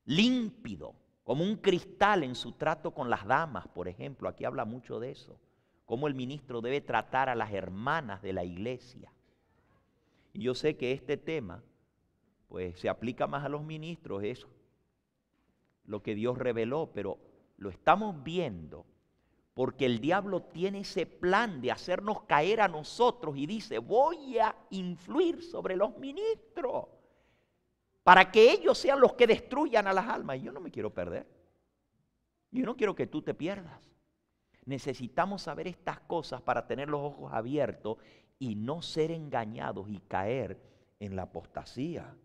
límpido, como un cristal en su trato con las damas, por ejemplo, aquí habla mucho de eso, cómo el ministro debe tratar a las hermanas de la iglesia. Y yo sé que este tema, pues se aplica más a los ministros, es lo que Dios reveló, pero lo estamos viendo porque el diablo tiene ese plan de hacernos caer a nosotros y dice, voy a influir sobre los ministros para que ellos sean los que destruyan a las almas. Y yo no me quiero perder. Yo no quiero que tú te pierdas. Necesitamos saber estas cosas para tener los ojos abiertos y no ser engañados y caer en la apostasía.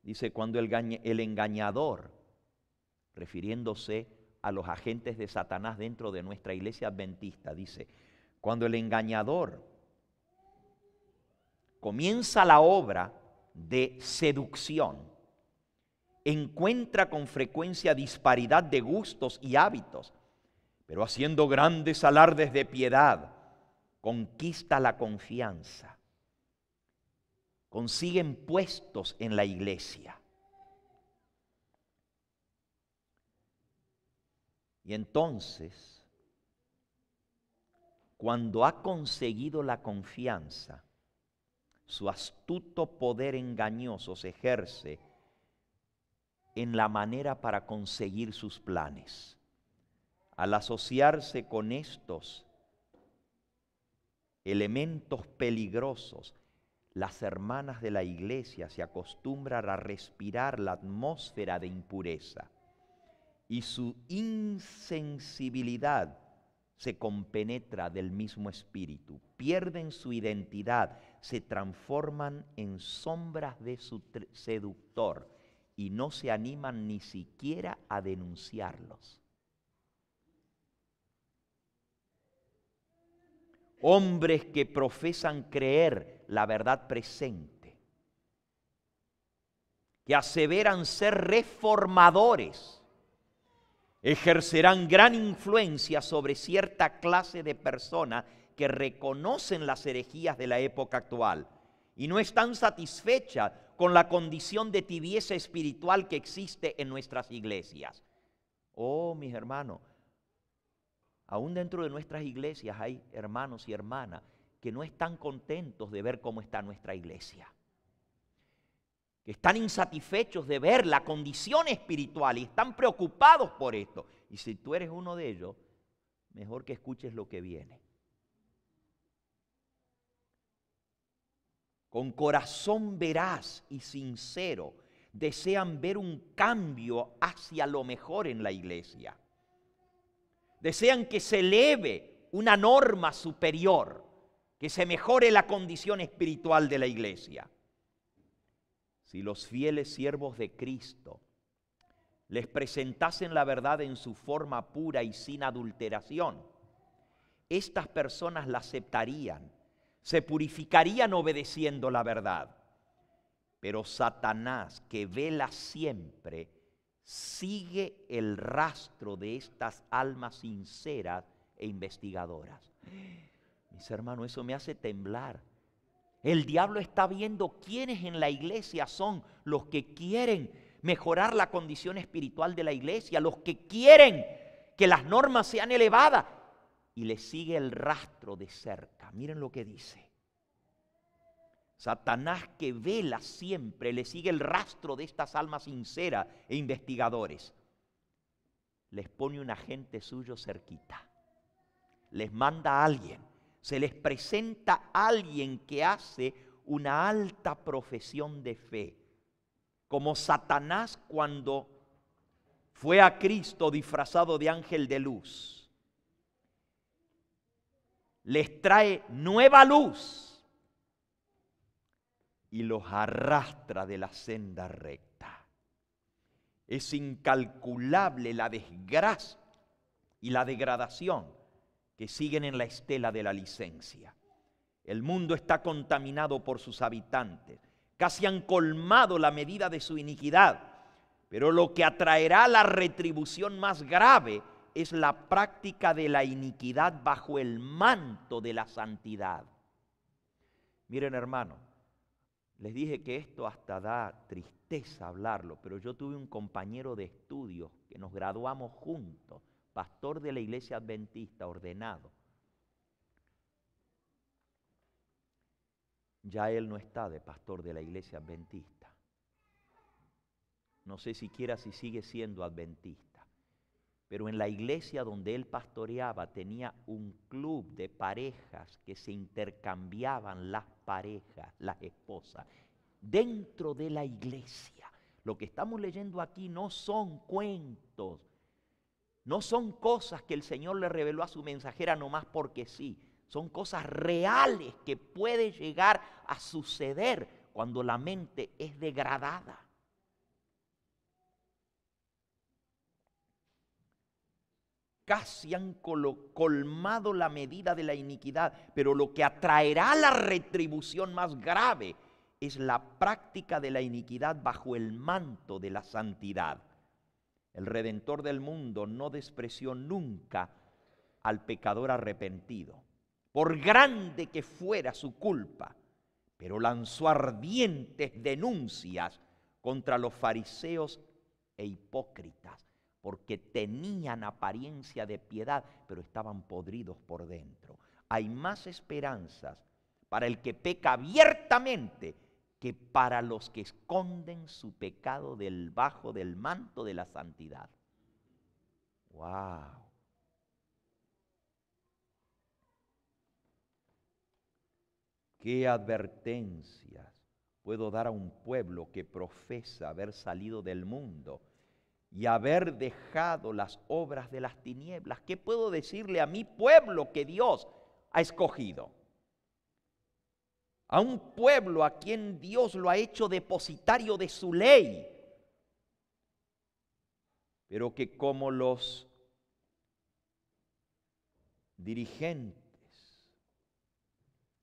Dice, cuando el engañador, refiriéndose a los agentes de Satanás dentro de nuestra iglesia adventista, dice, cuando el engañador comienza la obra de seducción, encuentra con frecuencia disparidad de gustos y hábitos, pero haciendo grandes alardes de piedad, conquista la confianza. Consiguen puestos en la iglesia. Y entonces, cuando ha conseguido la confianza, su astuto poder engañoso se ejerce en la manera para conseguir sus planes. Al asociarse con estos elementos peligrosos, las hermanas de la iglesia se acostumbran a respirar la atmósfera de impureza y su insensibilidad se compenetra del mismo espíritu. Pierden su identidad, se transforman en sombras de su seductor y no se animan ni siquiera a denunciarlos. Hombres que profesan creer la verdad presente, que aseveran ser reformadores, ejercerán gran influencia sobre cierta clase de personas que reconocen las herejías de la época actual y no están satisfechas con la condición de tibieza espiritual que existe en nuestras iglesias. Oh, mis hermanos, aún dentro de nuestras iglesias hay hermanos y hermanas que no están contentos de ver cómo está nuestra iglesia, que están insatisfechos de ver la condición espiritual y están preocupados por esto. Y si tú eres uno de ellos, mejor que escuches lo que viene. Con corazón veraz y sincero, desean ver un cambio hacia lo mejor en la iglesia. Desean que se eleve una norma superior, que se mejore la condición espiritual de la iglesia. Si los fieles siervos de Cristo les presentasen la verdad en su forma pura y sin adulteración, estas personas la aceptarían, se purificarían obedeciendo la verdad. Pero Satanás, que vela siempre, sigue el rastro de estas almas sinceras e investigadoras. Mis hermanos, eso me hace temblar. El diablo está viendo quiénes en la iglesia son los que quieren mejorar la condición espiritual de la iglesia, los que quieren que las normas sean elevadas, y le sigue el rastro de cerca. Miren lo que dice. Satanás, que vela siempre, le sigue el rastro de estas almas sinceras e investigadores. Les pone un agente suyo cerquita. Les manda a alguien. Se les presenta a alguien que hace una alta profesión de fe. Como Satanás cuando fue a Cristo disfrazado de ángel de luz. Les trae nueva luz y los arrastra de la senda recta. Es incalculable la desgracia y la degradación que siguen en la estela de la licencia. El mundo está contaminado por sus habitantes. Casi han colmado la medida de su iniquidad. Pero lo que atraerá la retribución más grave es la práctica de la iniquidad bajo el manto de la santidad. Miren, hermano, les dije que esto hasta da tristeza hablarlo, pero yo tuve un compañero de estudios que nos graduamos juntos, pastor de la iglesia adventista ordenado. Ya él no está de pastor de la iglesia adventista. No sé siquiera si sigue siendo adventista. Pero en la iglesia donde él pastoreaba tenía un club de parejas que se intercambiaban las parejas, las esposas, dentro de la iglesia. Lo que estamos leyendo aquí no son cuentos, no son cosas que el Señor le reveló a su mensajera nomás porque sí. Son cosas reales que puede llegar a suceder cuando la mente es degradada. Casi han colmado la medida de la iniquidad, pero lo que atraerá la retribución más grave es la práctica de la iniquidad bajo el manto de la santidad. El Redentor del mundo no despreció nunca al pecador arrepentido, por grande que fuera su culpa, pero lanzó ardientes denuncias contra los fariseos e hipócritas, porque tenían apariencia de piedad, pero estaban podridos por dentro. Hay más esperanzas para el que peca abiertamente que para los que esconden su pecado debajo del manto de la santidad. ¡Wow! ¿Qué advertencias puedo dar a un pueblo que profesa haber salido del mundo y haber dejado las obras de las tinieblas? ¿Qué puedo decirle a mi pueblo que Dios ha escogido? A un pueblo a quien Dios lo ha hecho depositario de su ley, pero que como los dirigentes,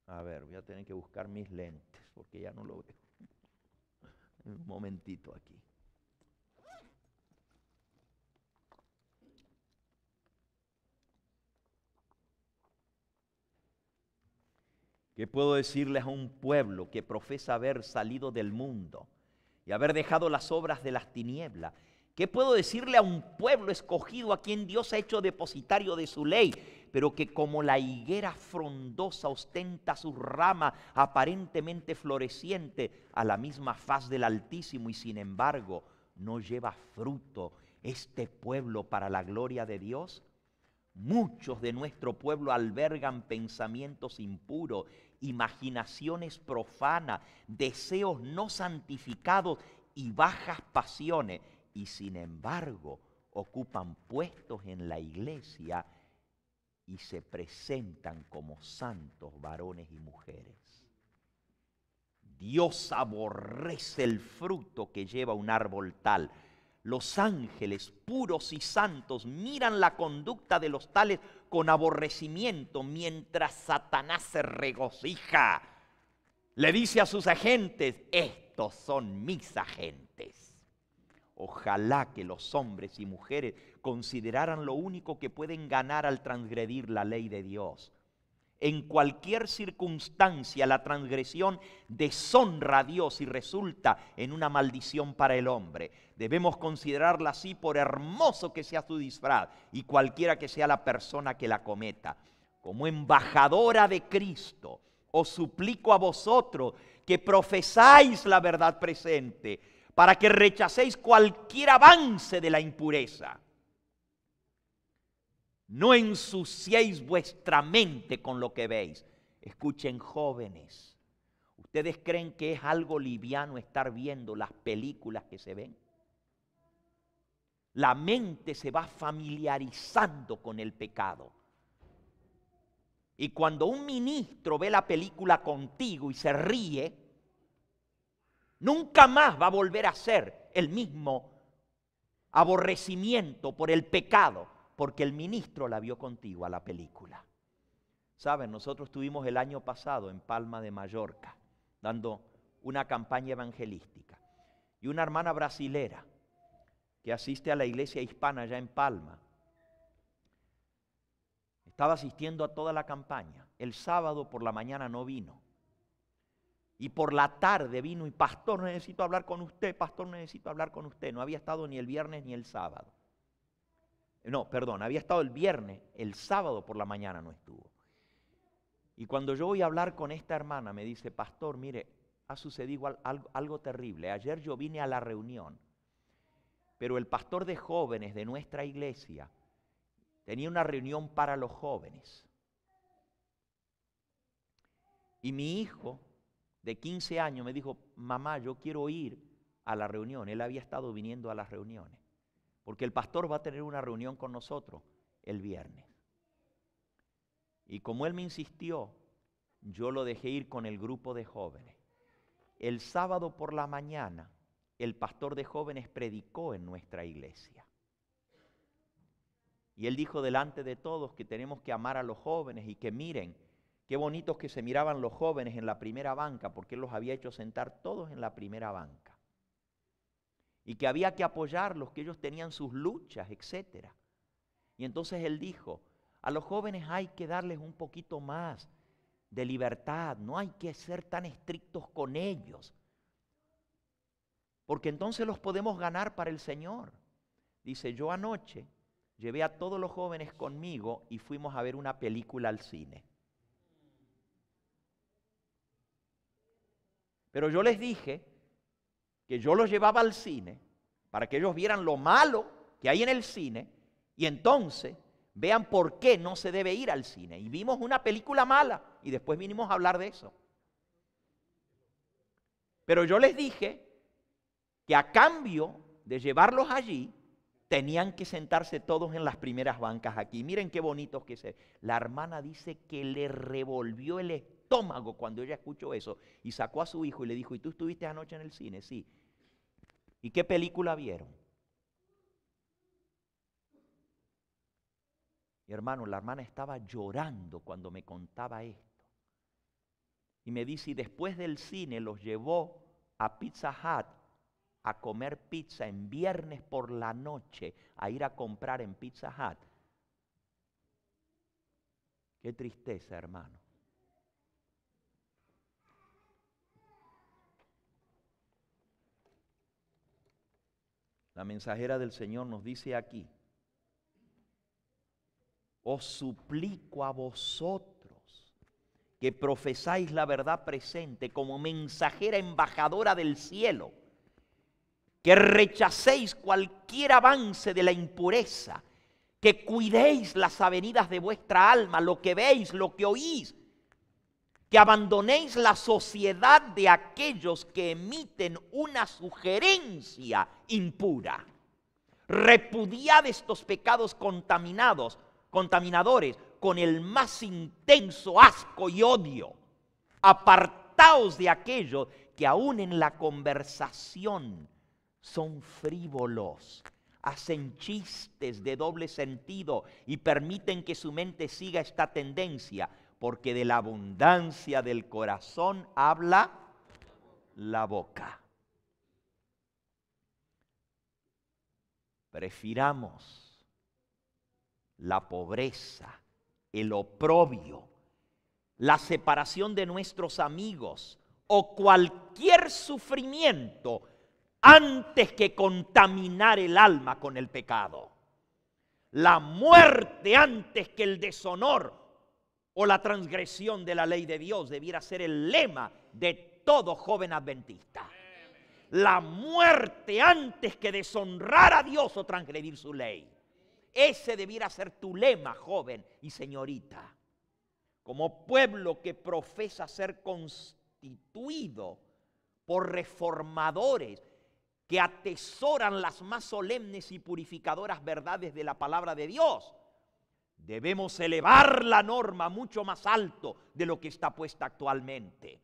a ver, voy a tener que buscar mis lentes porque ya no lo veo. Un momentito aquí. ¿Qué puedo decirles a un pueblo que profesa haber salido del mundo y haber dejado las obras de las tinieblas? ¿Qué puedo decirle a un pueblo escogido a quien Dios ha hecho depositario de su ley, pero que como la higuera frondosa ostenta sus ramas aparentemente floreciente a la misma faz del Altísimo y sin embargo no lleva fruto este pueblo para la gloria de Dios? Muchos de nuestro pueblo albergan pensamientos impuros, imaginaciones profanas, deseos no santificados y bajas pasiones, y sin embargo ocupan puestos en la iglesia y se presentan como santos varones y mujeres. Dios aborrece el fruto que lleva un árbol tal. Los ángeles puros y santos miran la conducta de los tales con aborrecimiento, mientras Satanás se regocija. Le dice a sus agentes: estos son mis agentes. Ojalá que los hombres y mujeres consideraran lo único que pueden ganar al transgredir la ley de Dios. En cualquier circunstancia la transgresión deshonra a Dios y resulta en una maldición para el hombre. Debemos considerarla así por hermoso que sea su disfraz y cualquiera que sea la persona que la cometa. Como embajadora de Cristo, os suplico a vosotros que profesáis la verdad presente, para que rechacéis cualquier avance de la impureza. No ensuciéis vuestra mente con lo que veis. Escuchen, jóvenes, ¿ustedes creen que es algo liviano estar viendo las películas que se ven? La mente se va familiarizando con el pecado. Y cuando un ministro ve la película contigo y se ríe, nunca más va a volver a ser el mismo aborrecimiento por el pecado, porque el ministro la vio contigo a la película. Saben, nosotros estuvimos el año pasado en Palma de Mallorca dando una campaña evangelística y una hermana brasilera que asiste a la iglesia hispana allá en Palma estaba asistiendo a toda la campaña. El sábado por la mañana no vino y por la tarde vino y: pastor, necesito hablar con usted, pastor, necesito hablar con usted. No había estado ni el viernes ni el sábado. No, perdón, había estado el viernes, el sábado por la mañana no estuvo. Y cuando yo voy a hablar con esta hermana, me dice: pastor, mire, ha sucedido algo terrible. Ayer yo vine a la reunión, pero el pastor de jóvenes de nuestra iglesia tenía una reunión para los jóvenes. Y mi hijo de 15 años me dijo: mamá, yo quiero ir a la reunión. Él había estado viniendo a las reuniones, porque el pastor va a tener una reunión con nosotros el viernes. Y como él me insistió, yo lo dejé ir con el grupo de jóvenes. El sábado por la mañana, el pastor de jóvenes predicó en nuestra iglesia. Y él dijo delante de todos que tenemos que amar a los jóvenes y que miren, qué bonitos que se miraban los jóvenes en la primera banca, porque él los había hecho sentar todos en la primera banca. Y que había que apoyarlos, que ellos tenían sus luchas, etc. Y entonces él dijo: a los jóvenes hay que darles un poquito más de libertad, no hay que ser tan estrictos con ellos, porque entonces los podemos ganar para el Señor. Dice: yo anoche llevé a todos los jóvenes conmigo y fuimos a ver una película al cine. Pero yo les dije que yo los llevaba al cine para que ellos vieran lo malo que hay en el cine y entonces vean por qué no se debe ir al cine. Y vimos una película mala y después vinimos a hablar de eso. Pero yo les dije que a cambio de llevarlos allí, tenían que sentarse todos en las primeras bancas aquí. Miren qué bonitos que se... La hermana dice que le revolvió el estómago cuando ella escuchó eso y sacó a su hijo y le dijo: ¿y tú estuviste anoche en el cine? Sí. ¿Y qué película vieron? Y hermano, la hermana estaba llorando cuando me contaba esto. Y me dice: y después del cine los llevó a Pizza Hut a comer pizza en viernes por la noche, a ir a comprar en Pizza Hut. Qué tristeza, hermano. La mensajera del Señor nos dice aquí: os suplico a vosotros que profesáis la verdad presente como mensajera embajadora del cielo, que rechacéis cualquier avance de la impureza, que cuidéis las avenidas de vuestra alma, lo que veis, lo que oís, que abandonéis la sociedad de aquellos que emiten una sugerencia impura. Repudiad estos pecados contaminadores con el más intenso asco y odio. Apartaos de aquellos que aún en la conversación son frívolos, hacen chistes de doble sentido y permiten que su mente siga esta tendencia, porque de la abundancia del corazón habla la boca. Prefiramos la pobreza, el oprobio, la separación de nuestros amigos o cualquier sufrimiento antes que contaminar el alma con el pecado. La muerte antes que el deshonor o la transgresión de la ley de Dios debiera ser el lema de todo joven adventista. La muerte antes que deshonrar a Dios o transgredir su ley. Ese debiera ser tu lema, joven y señorita. Como pueblo que profesa ser constituido por reformadores que atesoran las más solemnes y purificadoras verdades de la palabra de Dios, debemos elevar la norma mucho más alto de lo que está puesta actualmente.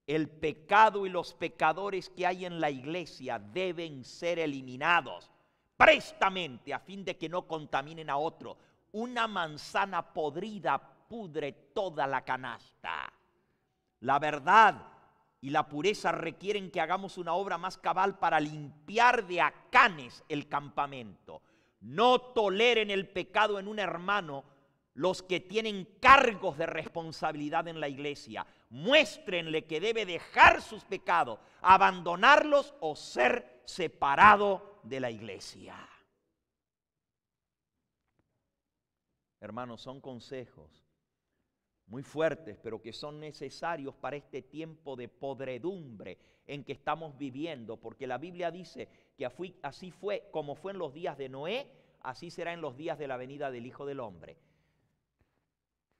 El pecado y los pecadores que hay en la iglesia deben ser eliminados prestamente a fin de que no contaminen a otro. Una manzana podrida pudre toda la canasta. La verdad y la pureza requieren que hagamos una obra más cabal para limpiar de acanes el campamento. No toleren el pecado en un hermano los que tienen cargos de responsabilidad en la iglesia. Muéstrenle que debe dejar sus pecados, abandonarlos o ser separado de la iglesia. Hermanos, son consejos muy fuertes, pero que son necesarios para este tiempo de podredumbre en que estamos viviendo, porque la Biblia dice que así fue como fue en los días de Noé, así será en los días de la venida del Hijo del Hombre.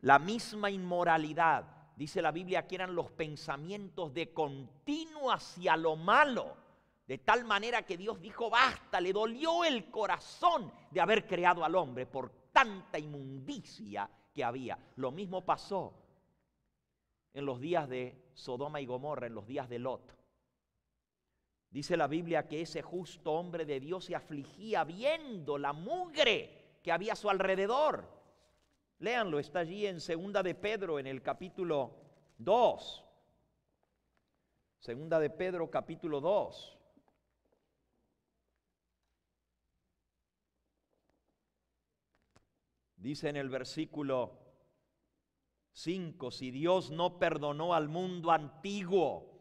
La misma inmoralidad, dice la Biblia, que eran los pensamientos de continuo hacia lo malo, de tal manera que Dios dijo basta, le dolió el corazón de haber creado al hombre por tanta inmundicia que había. Lo mismo pasó en los días de Sodoma y Gomorra, en los días de Lot. Dice la Biblia que ese justo hombre de Dios se afligía viendo la mugre que había a su alrededor. Léanlo, está allí en 2 de Pedro, en el capítulo 2. 2 de Pedro, capítulo 2. Dice en el versículo 5, si Dios no perdonó al mundo antiguo,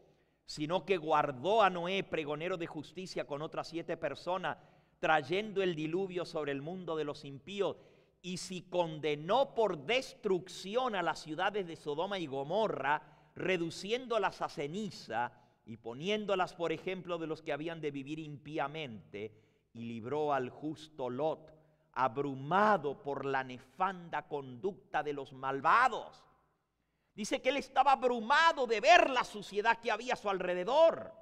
sino que guardó a Noé, pregonero de justicia, con otras 7 personas, trayendo el diluvio sobre el mundo de los impíos, y si condenó por destrucción a las ciudades de Sodoma y Gomorra, reduciéndolas a ceniza y poniéndolas por ejemplo de los que habían de vivir impíamente, y libró al justo Lot, abrumado por la nefanda conducta de los malvados. Dice que él estaba abrumado de ver la suciedad que había a su alrededor,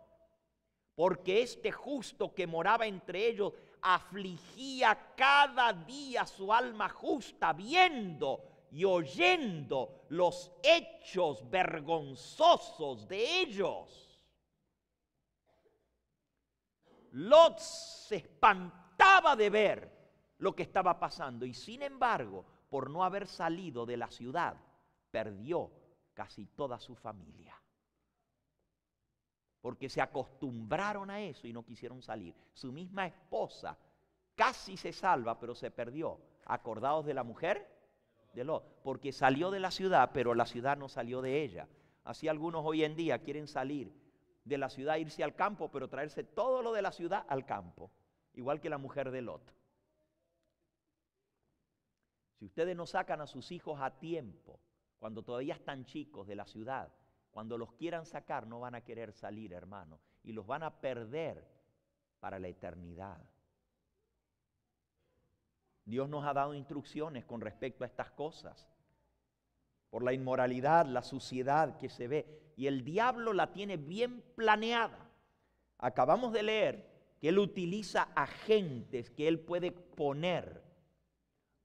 porque este justo que moraba entre ellos afligía cada día su alma justa, viendo y oyendo los hechos vergonzosos de ellos. Lot se espantaba de ver lo que estaba pasando y sin embargo, por no haber salido de la ciudad, perdió casi toda su familia. Porque se acostumbraron a eso y no quisieron salir. Su misma esposa casi se salva, pero se perdió. ¿Acordados de la mujer? De Lot. Porque salió de la ciudad, pero la ciudad no salió de ella. Así algunos hoy en día quieren salir de la ciudad, irse al campo, pero traerse todo lo de la ciudad al campo. igual que la mujer de Lot. Si ustedes no sacan a sus hijos a tiempo, cuando todavía están chicos de la ciudad, cuando los quieran sacar no van a querer salir, hermano, y los van a perder para la eternidad. Dios nos ha dado instrucciones con respecto a estas cosas, por la inmoralidad, la suciedad que se ve, y el diablo la tiene bien planeada. Acabamos de leer que él utiliza agentes que él puede poner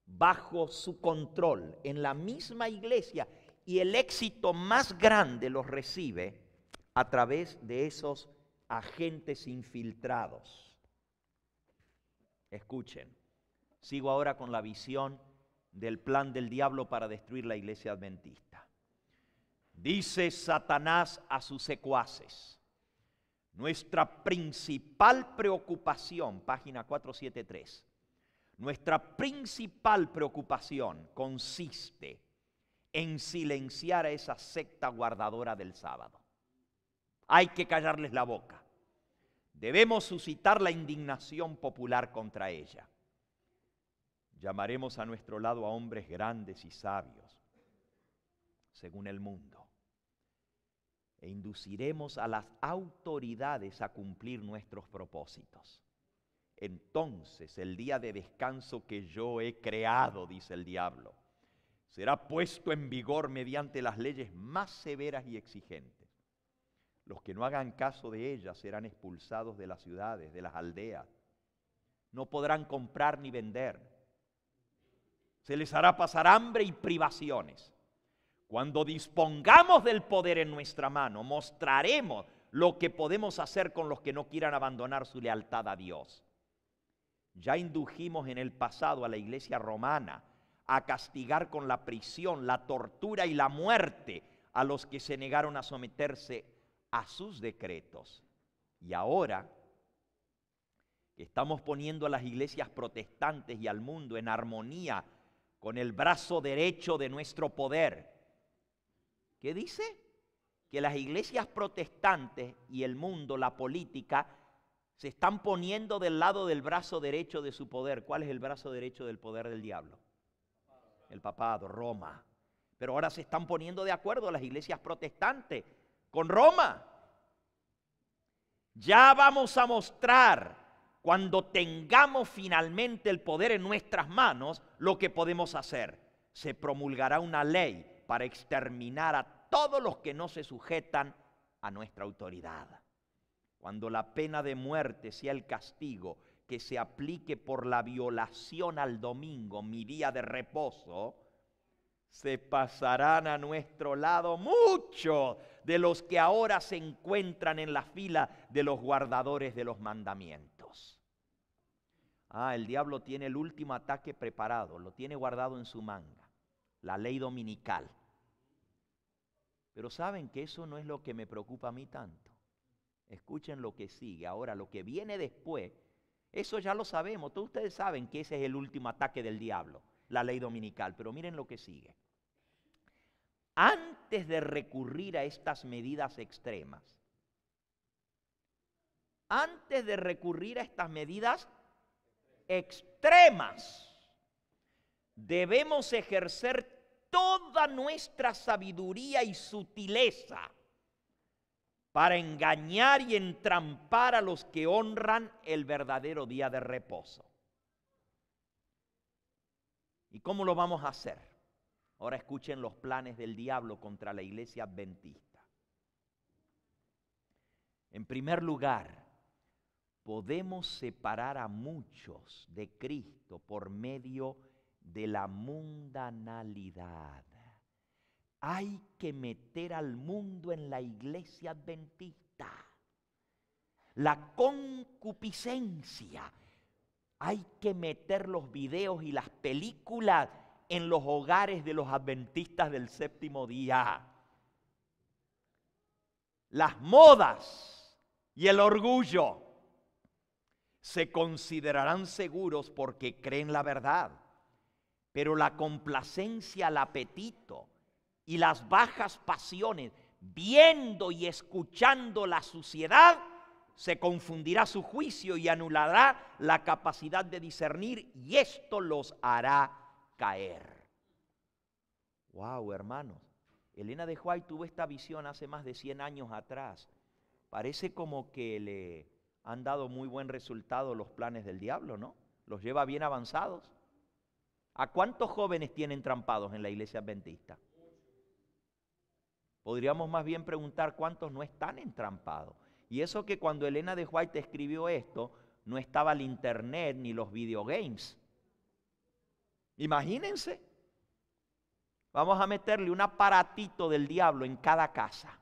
bajo su control en la misma iglesia, y el éxito más grande los recibe a través de esos agentes infiltrados. Escuchen, sigo ahora con la visión del plan del diablo para destruir la iglesia adventista. Dice Satanás a sus secuaces: nuestra principal preocupación, página 473, nuestra principal preocupación consiste en silenciar a esa secta guardadora del sábado. Hay que callarles la boca. Debemos suscitar la indignación popular contra ella. Llamaremos a nuestro lado a hombres grandes y sabios, según el mundo, e induciremos a las autoridades a cumplir nuestros propósitos. Entonces el día de descanso que yo he creado, dice el diablo, será puesto en vigor mediante las leyes más severas y exigentes. Los que no hagan caso de ellas serán expulsados de las ciudades, de las aldeas. No podrán comprar ni vender. Se les hará pasar hambre y privaciones. Cuando dispongamos del poder en nuestra mano, mostraremos lo que podemos hacer con los que no quieran abandonar su lealtad a Dios. Ya indujimos en el pasado a la iglesia romana a castigar con la prisión, la tortura y la muerte a los que se negaron a someterse a sus decretos. Y ahora que estamos poniendo a las iglesias protestantes y al mundo en armonía con el brazo derecho de nuestro poder, ¿qué dice? Que las iglesias protestantes y el mundo, la política, se están poniendo del lado del brazo derecho de su poder. ¿Cuál es el brazo derecho del poder del diablo? El papado, Roma. Pero ahora se están poniendo de acuerdo las iglesias protestantes con Roma. Ya vamos a mostrar, cuando tengamos finalmente el poder en nuestras manos, lo que podemos hacer. Se promulgará una ley para exterminar a todos los que no se sujetan a nuestra autoridad. Cuando la pena de muerte sea el castigo que se aplique por la violación al domingo, mi día de reposo, se pasarán a nuestro lado muchos de los que ahora se encuentran en la fila de los guardadores de los mandamientos. El diablo tiene el último ataque preparado, lo tiene guardado en su manga, la ley dominical. Pero ¿saben que eso no es lo que me preocupa a mí tanto? Escuchen lo que sigue. Ahora, lo que viene después, eso ya lo sabemos. Todos ustedes saben que ese es el último ataque del diablo, la ley dominical. Pero miren lo que sigue. Antes de recurrir a estas medidas extremas, debemos ejercer toda nuestra sabiduría y sutileza para engañar y entrampar a los que honran el verdadero día de reposo. ¿Y cómo lo vamos a hacer? Ahora escuchen los planes del diablo contra la iglesia adventista. En primer lugar, podemos separar a muchos de Cristo por medio de la mundanalidad. Hay que meter al mundo en la iglesia adventista. La concupiscencia. Hay que meter los videos y las películas en los hogares de los adventistas del séptimo día. Las modas y el orgullo se considerarán seguros porque creen la verdad, pero la complacencia, el apetito y las bajas pasiones, viendo y escuchando la suciedad, se confundirá su juicio y anulará la capacidad de discernir, y esto los hará caer. Wow, hermanos. Elena de White tuvo esta visión hace más de 100 años atrás. Parece como que le han dado muy buen resultado los planes del diablo, ¿no? Los lleva bien avanzados. ¿A cuántos jóvenes tienen entrampados en la iglesia adventista? Podríamos más bien preguntar cuántos no están entrampados. Y eso que cuando Elena de White escribió esto, no estaba el internet ni los videogames. Imagínense. Vamos a meterle un aparatito del diablo en cada casa.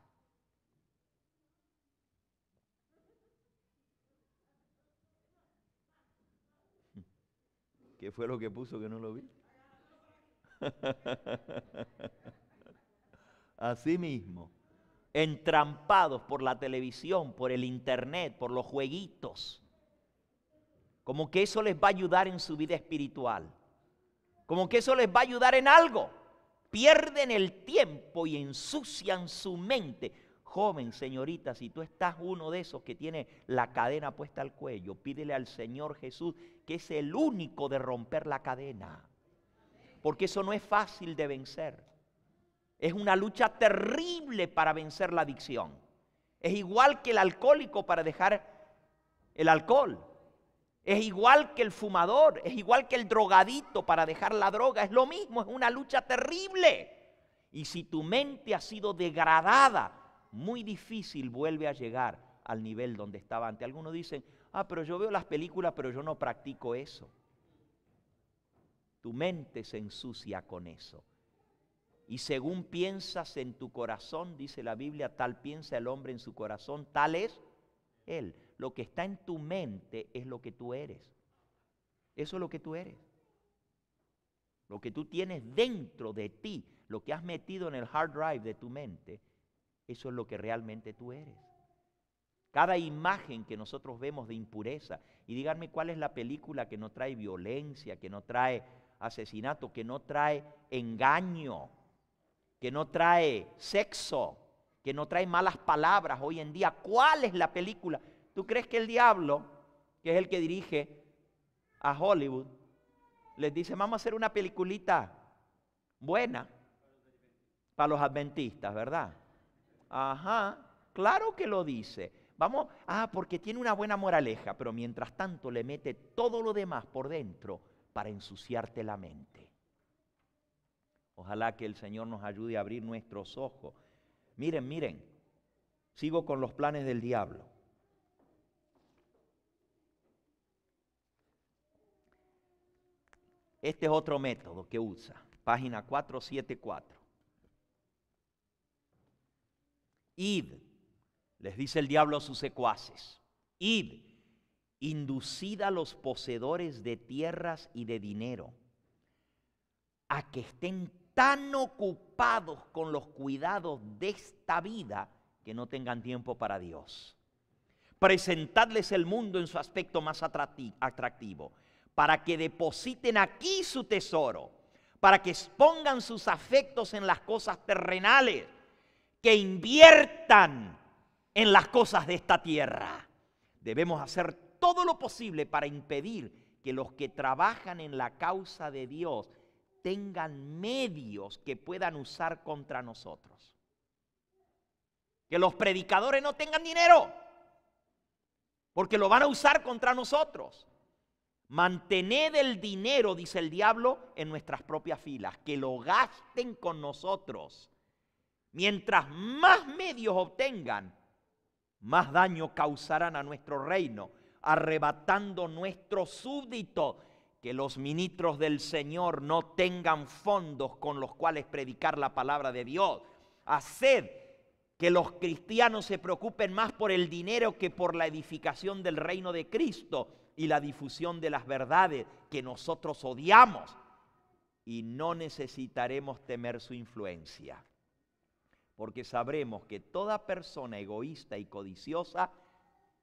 ¿Qué fue lo que puso que no lo vi? Así mismo, entrampados por la televisión, por el internet, por los jueguitos. Como que eso les va a ayudar en su vida espiritual. Como que eso les va a ayudar en algo. Pierden el tiempo y ensucian su mente. Joven, señorita, si tú estás uno de esos que tiene la cadena puesta al cuello, pídele al Señor Jesús, que es el único de romper la cadena. Porque eso no es fácil de vencer. Es una lucha terrible para vencer la adicción. Es igual que el alcohólico para dejar el alcohol. Es igual que el fumador, es igual que el drogadito para dejar la droga. Es lo mismo, es una lucha terrible. Y si tu mente ha sido degradada, muy difícil vuelve a llegar al nivel donde estaba antes. Algunos dicen, pero yo veo las películas, pero yo no practico eso. Tu mente se ensucia con eso. Y según piensas en tu corazón, dice la Biblia, tal piensa el hombre en su corazón, tal es él. Lo que está en tu mente es lo que tú eres. Eso es lo que tú eres. Lo que tú tienes dentro de ti, lo que has metido en el hard drive de tu mente, eso es lo que realmente tú eres. Cada imagen que nosotros vemos de impureza, y díganme cuál es la película que no trae violencia, que no trae asesinato, que no trae engaño, que no trae sexo, que no trae malas palabras hoy en día. ¿Cuál es la película? ¿Tú crees que el diablo, que es el que dirige a Hollywood, les dice, vamos a hacer una peliculita buena para los adventistas, verdad? Ajá, claro que lo dice. Vamos, porque tiene una buena moraleja, pero mientras tanto le mete todo lo demás por dentro para ensuciarte la mente. Ojalá que el Señor nos ayude a abrir nuestros ojos. Miren, sigo con los planes del diablo. Este es otro método que usa, página 474. Id, les dice el diablo a sus secuaces, id, inducid a los poseedores de tierras y de dinero a que estén tan ocupados con los cuidados de esta vida que no tengan tiempo para Dios. Presentadles el mundo en su aspecto más atractivo, para que depositen aquí su tesoro, para que expongan sus afectos en las cosas terrenales, que inviertan en las cosas de esta tierra. Debemos hacer todo lo posible para impedir que los que trabajan en la causa de Dios tengan medios que puedan usar contra nosotros. Que los predicadores no tengan dinero, porque lo van a usar contra nosotros. Mantened el dinero, dice el diablo, en nuestras propias filas, que lo gasten con nosotros. Mientras más medios obtengan, más daño causarán a nuestro reino, arrebatando nuestros súbditos. Que los ministros del Señor no tengan fondos con los cuales predicar la palabra de Dios. Haced que los cristianos se preocupen más por el dinero que por la edificación del reino de Cristo y la difusión de las verdades que nosotros odiamos. Y no necesitaremos temer su influencia, porque sabremos que toda persona egoísta y codiciosa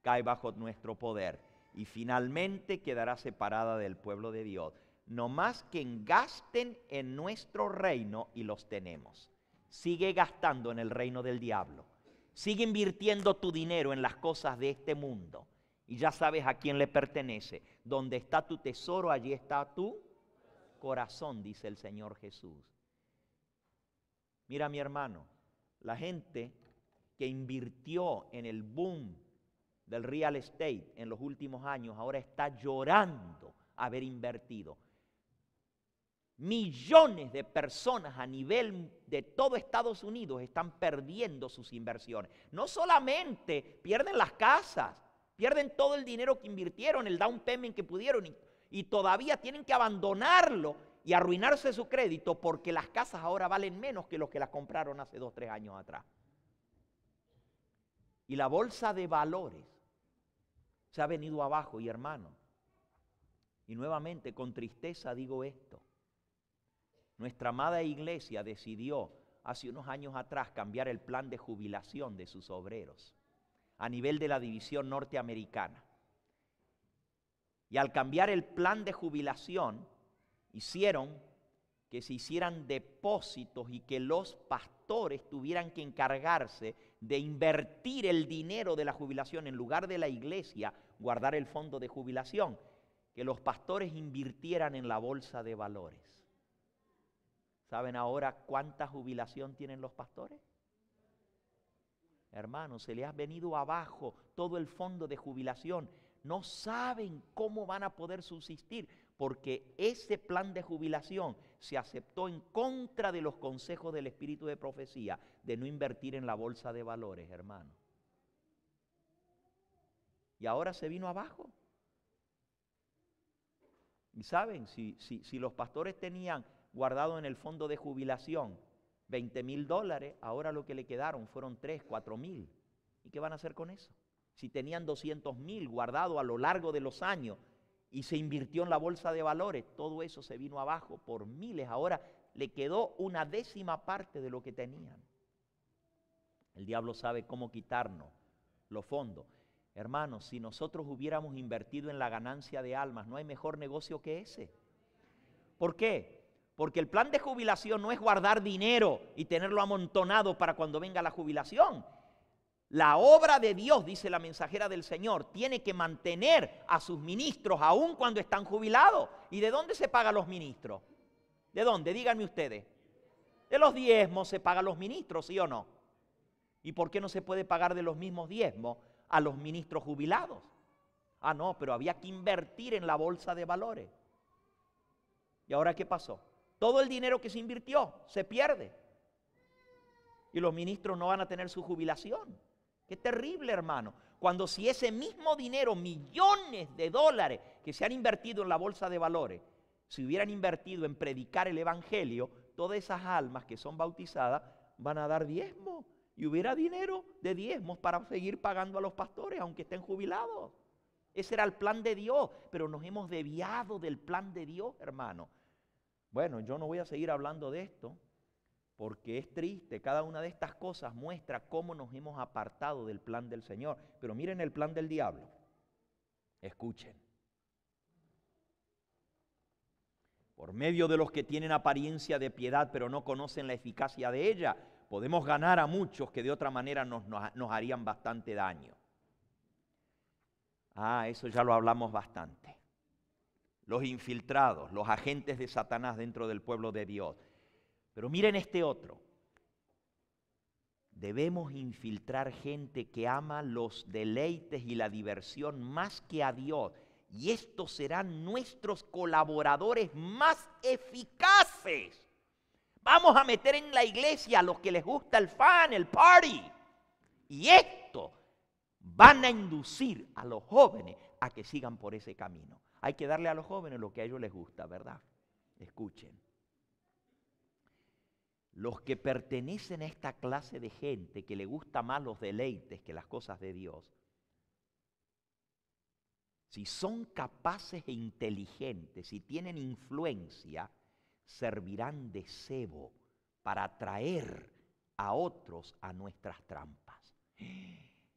cae bajo nuestro poder y finalmente quedará separada del pueblo de Dios. No más que gasten en nuestro reino y los tenemos. Sigue gastando en el reino del diablo. Sigue invirtiendo tu dinero en las cosas de este mundo y ya sabes a quién le pertenece. Donde está tu tesoro, allí está tu corazón, dice el Señor Jesús. Mira, mi hermano, la gente que invirtió en el boom del real estate en los últimos años ahora está llorando haber invertido. Millones de personas a nivel de todo Estados Unidos están perdiendo sus inversiones. No solamente pierden las casas, pierden todo el dinero que invirtieron, el down payment que pudieron y todavía tienen que abandonarlo y arruinarse su crédito porque las casas ahora valen menos que los que las compraron hace 2 o 3 años atrás. Y la bolsa de valores se ha venido abajo, y hermano, y nuevamente con tristeza digo esto. Nuestra amada iglesia decidió hace unos años atrás cambiar el plan de jubilación de sus obreros a nivel de la división norteamericana. Y al cambiar el plan de jubilación, hicieron que se hicieran depósitos y que los pastores tuvieran que encargarse de invertir el dinero de la jubilación en lugar de la iglesia, guardar el fondo de jubilación, que los pastores invirtieran en la bolsa de valores. ¿Saben ahora cuánta jubilación tienen los pastores? Hermanos, se les ha venido abajo todo el fondo de jubilación. No saben cómo van a poder subsistir porque ese plan de jubilación se aceptó en contra de los consejos del espíritu de profecía de no invertir en la bolsa de valores, hermano. Y ahora se vino abajo. Y saben, si los pastores tenían guardado en el fondo de jubilación $20,000, ahora lo que le quedaron fueron 3, 4,000. ¿Y qué van a hacer con eso? Si tenían 200,000 guardado a lo largo de los años y se invirtió en la bolsa de valores, todo eso se vino abajo por miles. Ahora le quedó 1/10 parte de lo que tenían. El diablo sabe cómo quitarnos los fondos. Hermanos, si nosotros hubiéramos invertido en la ganancia de almas, no hay mejor negocio que ese. ¿Por qué? Porque el plan de jubilación no es guardar dinero y tenerlo amontonado para cuando venga la jubilación. La obra de Dios, dice la mensajera del Señor, tiene que mantener a sus ministros aun cuando están jubilados. ¿Y de dónde se pagan los ministros? ¿De dónde? Díganme ustedes. De los diezmos se pagan los ministros, ¿sí o no? ¿Y por qué no se puede pagar de los mismos diezmos a los ministros jubilados? Ah, no, pero había que invertir en la bolsa de valores. ¿Y ahora qué pasó? Todo el dinero que se invirtió se pierde. Y los ministros no van a tener su jubilación. Qué terrible, hermano. Cuando si ese mismo dinero, millones de dólares que se han invertido en la bolsa de valores, si hubieran invertido en predicar el evangelio, todas esas almas que son bautizadas van a dar diezmos. Y hubiera dinero de diezmos para seguir pagando a los pastores, aunque estén jubilados. Ese era el plan de Dios, pero nos hemos desviado del plan de Dios, hermano. Bueno, yo no voy a seguir hablando de esto, porque es triste. Cada una de estas cosas muestra cómo nos hemos apartado del plan del Señor. Pero miren el plan del diablo. Escuchen. Por medio de los que tienen apariencia de piedad, pero no conocen la eficacia de ella, podemos ganar a muchos que de otra manera nos harían bastante daño. Ah, eso ya lo hablamos bastante. Los infiltrados, los agentes de Satanás dentro del pueblo de Dios. Pero miren este otro. Debemos infiltrar gente que ama los deleites y la diversión más que a Dios. Y estos serán nuestros colaboradores más eficaces. Vamos a meter en la iglesia a los que les gusta el fun, el party. Y esto van a inducir a los jóvenes a que sigan por ese camino. Hay que darle a los jóvenes lo que a ellos les gusta, ¿verdad? Escuchen. Los que pertenecen a esta clase de gente que le gusta más los deleites que las cosas de Dios, si son capaces e inteligentes, si tienen influencia, servirán de cebo para atraer a otros a nuestras trampas.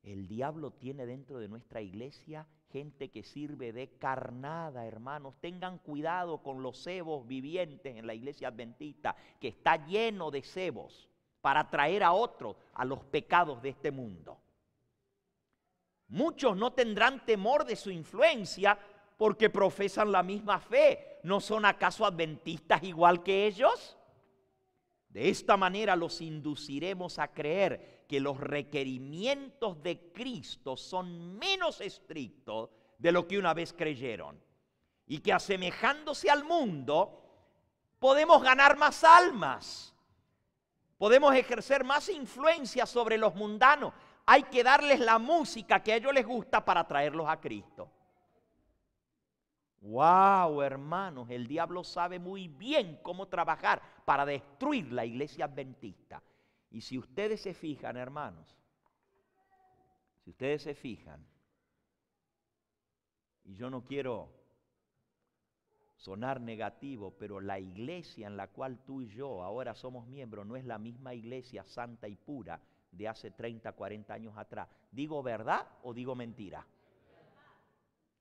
El diablo tiene dentro de nuestra iglesia gente que sirve de carnada, hermanos. Tengan cuidado con los cebos vivientes en la iglesia adventista, que está lleno de cebos. para atraer a otros a los pecados de este mundo. Muchos no tendrán temor de su influencia porque profesan la misma fe. ¿No son acaso adventistas igual que ellos? De esta manera los induciremos a creer que los requerimientos de Cristo son menos estrictos de lo que una vez creyeron, y que asemejándose al mundo podemos ganar más almas, podemos ejercer más influencia sobre los mundanos. Hay que darles la música que a ellos les gusta para traerlos a Cristo. ¡Wow, hermanos! El diablo sabe muy bien cómo trabajar para destruir la iglesia adventista. Y si ustedes se fijan, hermanos, si ustedes se fijan, y yo no quiero sonar negativo, pero la iglesia en la cual tú y yo ahora somos miembros no es la misma iglesia santa y pura de hace 30, 40 años atrás. ¿Digo verdad o digo mentira?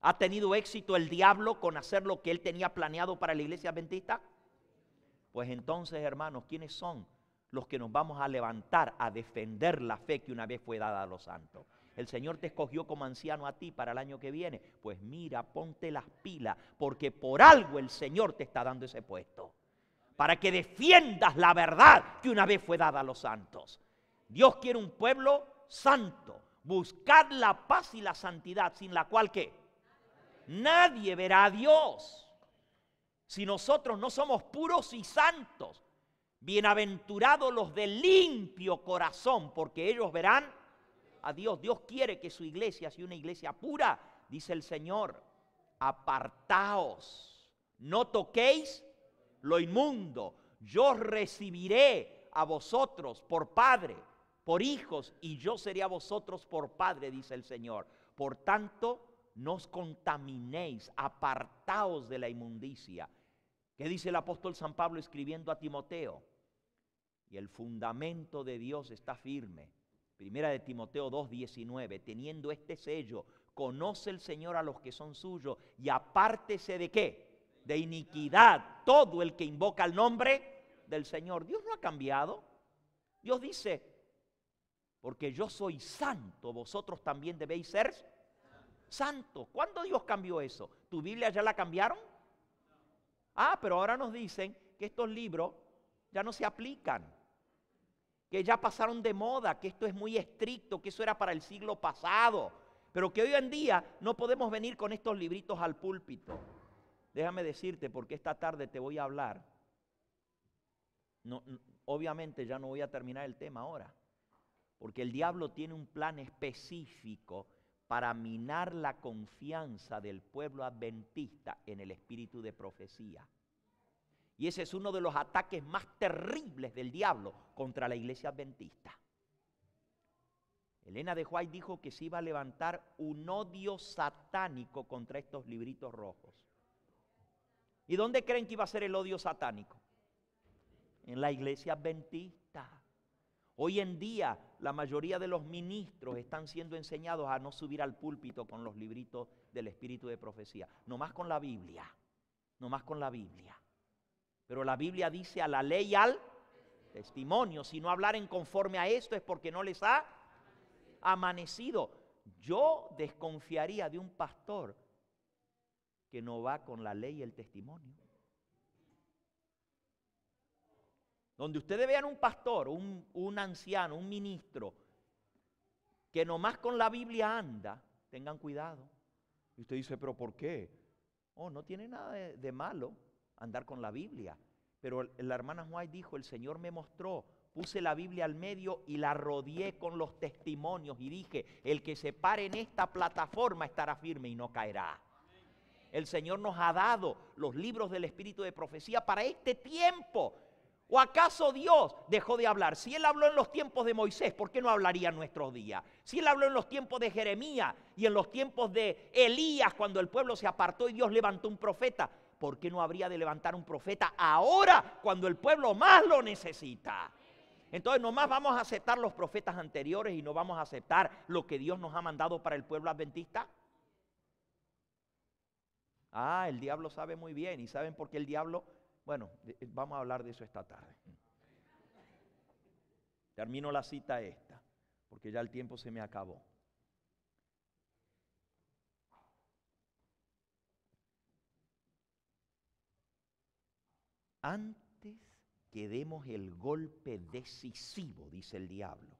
¿Ha tenido éxito el diablo con hacer lo que él tenía planeado para la iglesia adventista? Pues entonces, hermanos, ¿quiénes son los que nos vamos a levantar a defender la fe que una vez fue dada a los santos? El Señor te escogió como anciano a ti para el año que viene. Pues mira, ponte las pilas, porque por algo el Señor te está dando ese puesto, para que defiendas la verdad que una vez fue dada a los santos. Dios quiere un pueblo santo. Buscad la paz y la santidad, sin la cual ¿qué? Nadie verá a Dios. Si nosotros no somos puros y santos, bienaventurados los de limpio corazón, porque ellos verán a Dios. Dios quiere que su iglesia sea una iglesia pura. Dice el Señor: apartaos, no toquéis lo inmundo. Yo recibiré a vosotros por padre, por hijos, y yo seré a vosotros por padre, dice el Señor. Por tanto, no os contaminéis, apartaos de la inmundicia. ¿Qué dice el apóstol San Pablo escribiendo a Timoteo? Y el fundamento de Dios está firme. Primera de Timoteo 2:19, teniendo este sello, conoce el Señor a los que son suyos, y apártese ¿de qué? De iniquidad todo el que invoca el nombre del Señor. Dios no ha cambiado. Dios dice: porque yo soy santo, vosotros también debéis ser santos. ¿Cuándo Dios cambió eso? ¿Tu Biblia ya la cambiaron? Pero ahora nos dicen que estos libros ya no se aplican, que ya pasaron de moda, que esto es muy estricto, que eso era para el siglo pasado, pero que hoy en día no podemos venir con estos libritos al púlpito. Déjame decirte, porque esta tarde te voy a hablar. Obviamente ya no voy a terminar el tema ahora, porque el diablo tiene un plan específico para minar la confianza del pueblo adventista en el espíritu de profecía. Y ese es uno de los ataques más terribles del diablo contra la iglesia adventista. Elena de White dijo que se iba a levantar un odio satánico contra estos libritos rojos. ¿Y dónde creen que iba a ser el odio satánico? En la iglesia adventista. Hoy en día la mayoría de los ministros están siendo enseñados a no subir al púlpito con los libritos del espíritu de profecía, nomás con la Biblia, nomás con la Biblia. Pero la Biblia dice: a la ley y al testimonio. Si no hablaren conforme a esto es porque no les ha amanecido. Yo desconfiaría de un pastor que no va con la ley y el testimonio. Donde ustedes vean un pastor, un anciano, un ministro, que nomás con la Biblia anda, tengan cuidado. Y usted dice: ¿pero por qué? No tiene nada de malo andar con la Biblia. Pero la hermana White dijo: el Señor me mostró, puse la Biblia al medio y la rodeé con los testimonios y dije: el que se pare en esta plataforma estará firme y no caerá. El Señor nos ha dado los libros del espíritu de profecía para este tiempo. ¿O acaso Dios dejó de hablar? Si Él habló en los tiempos de Moisés, ¿por qué no hablaría en nuestros días? Si Él habló en los tiempos de Jeremías y en los tiempos de Elías, cuando el pueblo se apartó y Dios levantó un profeta, ¿por qué no habría de levantar un profeta ahora, cuando el pueblo más lo necesita? Entonces nomás vamos a aceptar los profetas anteriores y no vamos a aceptar lo que Dios nos ha mandado para el pueblo adventista. El diablo sabe muy bien. ¿Y saben por qué el diablo? Bueno, vamos a hablar de eso esta tarde. Termino la cita esta, porque ya el tiempo se me acabó. Antes que demos el golpe decisivo, dice el diablo.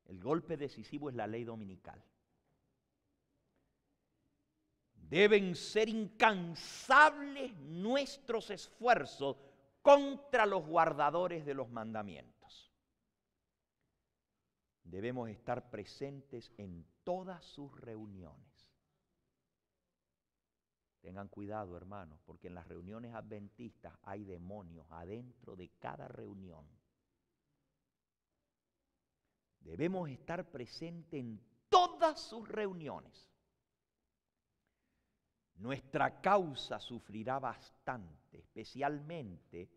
El golpe decisivo es la ley dominical. Deben ser incansables nuestros esfuerzos contra los guardadores de los mandamientos. Debemos estar presentes en todas sus reuniones. Tengan cuidado, hermanos, porque en las reuniones adventistas hay demonios adentro de cada reunión. Debemos estar presentes en todas sus reuniones. Nuestra causa sufrirá bastante, especialmente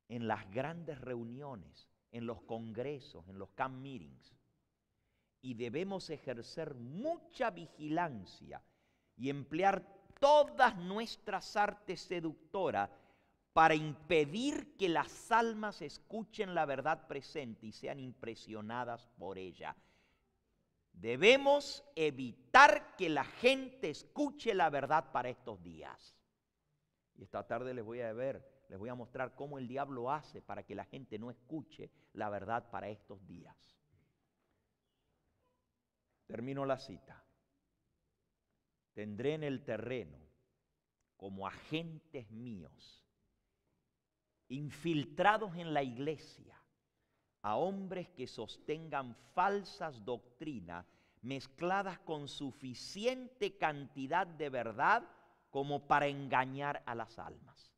en las grandes reuniones, en los congresos, en los camp meetings. Y debemos ejercer mucha vigilancia y emplear todas nuestras artes seductoras para impedir que las almas escuchen la verdad presente y sean impresionadas por ella. Debemos evitar que la gente escuche la verdad para estos días. Y esta tarde les voy a mostrar cómo el diablo hace para que la gente no escuche la verdad para estos días. Termino la cita. Tendré en el terreno como agentes míos, infiltrados en la iglesia, a hombres que sostengan falsas doctrinas mezcladas con suficiente cantidad de verdad como para engañar a las almas.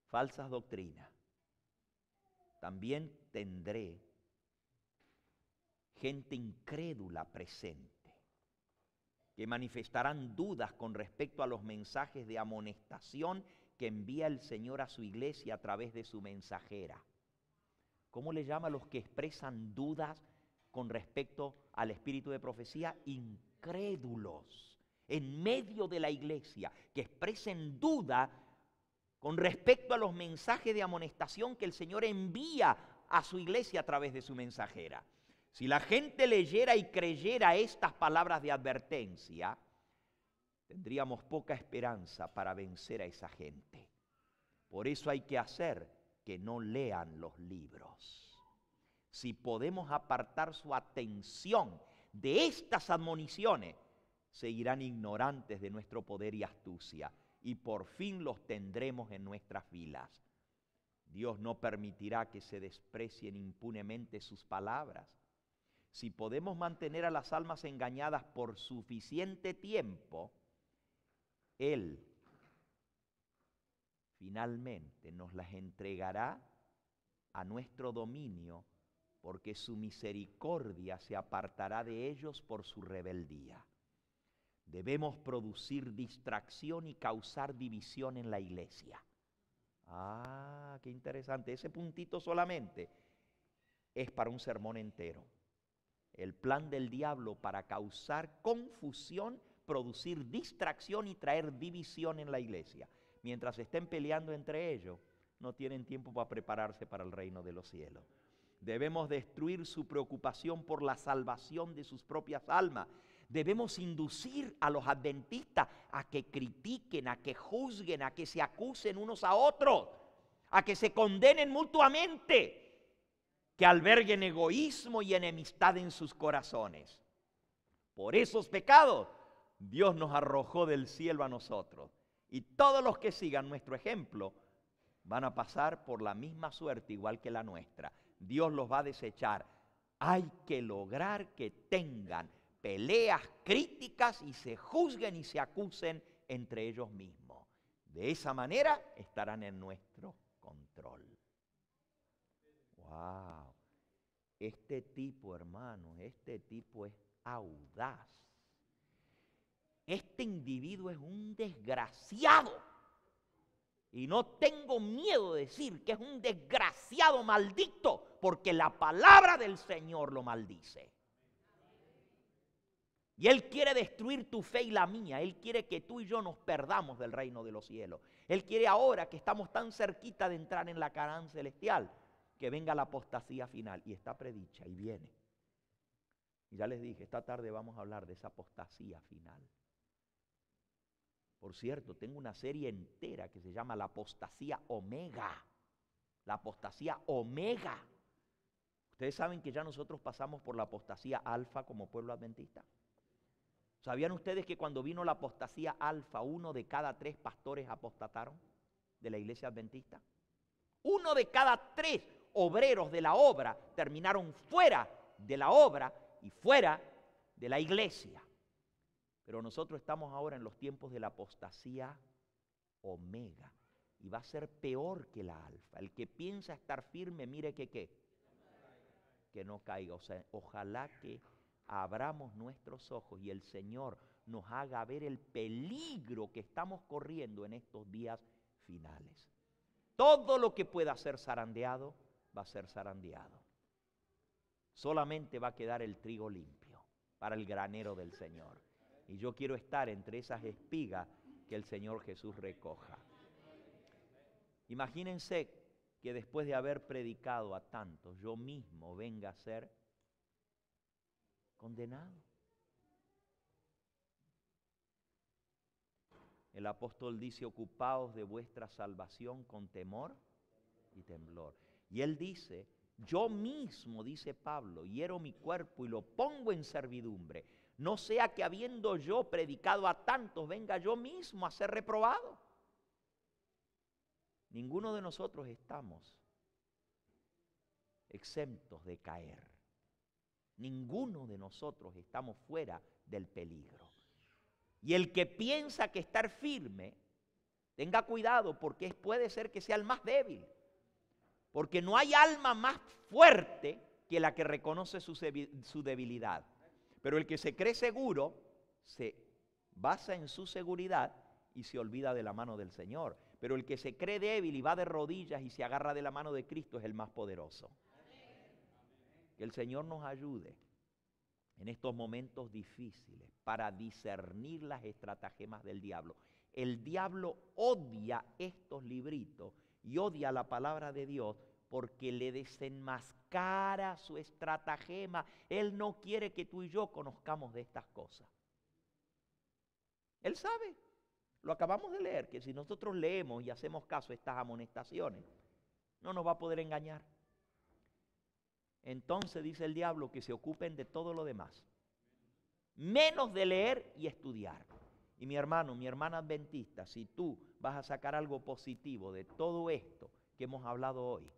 Falsas doctrinas. También tendré gente incrédula presente, que manifestarán dudas con respecto a los mensajes de amonestación que envía el Señor a su iglesia a través de su mensajera. ¿Cómo le llama a los que expresan dudas con respecto al espíritu de profecía? Incrédulos. En medio de la iglesia, que expresen duda con respecto a los mensajes de amonestación que el Señor envía a su iglesia a través de su mensajera. Si la gente leyera y creyera estas palabras de advertencia, tendríamos poca esperanza para vencer a esa gente. Por eso hay que hacer que no lean los libros. Si podemos apartar su atención de estas admoniciones, seguirán ignorantes de nuestro poder y astucia, y por fin los tendremos en nuestras filas. Dios no permitirá que se desprecien impunemente sus palabras. Si podemos mantener a las almas engañadas por suficiente tiempo, Él finalmente nos las entregará a nuestro dominio, porque su misericordia se apartará de ellos por su rebeldía. Debemos producir distracción y causar división en la iglesia. Ah, qué interesante. Ese puntito solamente es para un sermón entero. El plan del diablo para causar confusión, producir distracción y traer división en la iglesia. Mientras estén peleando entre ellos, no tienen tiempo para prepararse para el reino de los cielos. Debemos destruir su preocupación por la salvación de sus propias almas. Debemos inducir a los adventistas a que critiquen, a que juzguen, a que se acusen unos a otros, a que se condenen mutuamente, que alberguen egoísmo y enemistad en sus corazones. Por esos pecados, Dios nos arrojó del cielo a nosotros. Y todos los que sigan nuestro ejemplo van a pasar por la misma suerte igual que la nuestra. Dios los va a desechar. Hay que lograr que tengan peleas críticas y se juzguen y se acusen entre ellos mismos. De esa manera estarán en nuestro control. ¡Wow! Este tipo, hermanos, este tipo es audaz. Este individuo es un desgraciado. Y no tengo miedo de decir que es un desgraciado maldito, porque la palabra del Señor lo maldice. Y Él quiere destruir tu fe y la mía. Él quiere que tú y yo nos perdamos del reino de los cielos. Él quiere ahora que estamos tan cerquita de entrar en la Canaán celestial, que venga la apostasía final. Y está predicha y viene. Y ya les dije, esta tarde vamos a hablar de esa apostasía final. Por cierto, tengo una serie entera que se llama la apostasía omega. La apostasía omega. Ustedes saben que ya nosotros pasamos por la apostasía alfa como pueblo adventista. ¿Sabían ustedes que cuando vino la apostasía alfa, 1 de cada 3 pastores apostataron de la iglesia adventista? 1 de cada 3 obreros de la obra terminaron fuera de la obra y fuera de la iglesia. Pero nosotros estamos ahora en los tiempos de la apostasía omega. Y va a ser peor que la alfa. El que piensa estar firme, mire que qué. Que no caiga. O sea, ojalá que abramos nuestros ojos y el Señor nos haga ver el peligro que estamos corriendo en estos días finales. Todo lo que pueda ser zarandeado, va a ser zarandeado. Solamente va a quedar el trigo limpio para el granero del Señor. Y yo quiero estar entre esas espigas que el Señor Jesús recoja. Imagínense que después de haber predicado a tantos, yo mismo venga a ser condenado. El apóstol dice, ocupaos de vuestra salvación con temor y temblor. Y él dice, yo mismo, dice Pablo, hiero mi cuerpo y lo pongo en servidumbre. No sea que habiendo yo predicado a tantos, venga yo mismo a ser reprobado. Ninguno de nosotros estamos exentos de caer. Ninguno de nosotros estamos fuera del peligro. Y el que piensa que estar firme, tenga cuidado porque puede ser que sea el más débil. Porque no hay alma más fuerte que la que reconoce su debilidad. Pero el que se cree seguro, se basa en su seguridad y se olvida de la mano del Señor. Pero el que se cree débil y va de rodillas y se agarra de la mano de Cristo es el más poderoso. Que el Señor nos ayude en estos momentos difíciles para discernir las estratagemas del diablo. El diablo odia estos libritos y odia la palabra de Dios porque le desenmascara su estratagema. Él no quiere que tú y yo conozcamos de estas cosas. Él sabe, lo acabamos de leer, que si nosotros leemos y hacemos caso a estas amonestaciones, no nos va a poder engañar. Entonces dice el diablo que se ocupen de todo lo demás, menos de leer y estudiar. Y mi hermano, mi hermana adventista, si tú vas a sacar algo positivo de todo esto que hemos hablado hoy,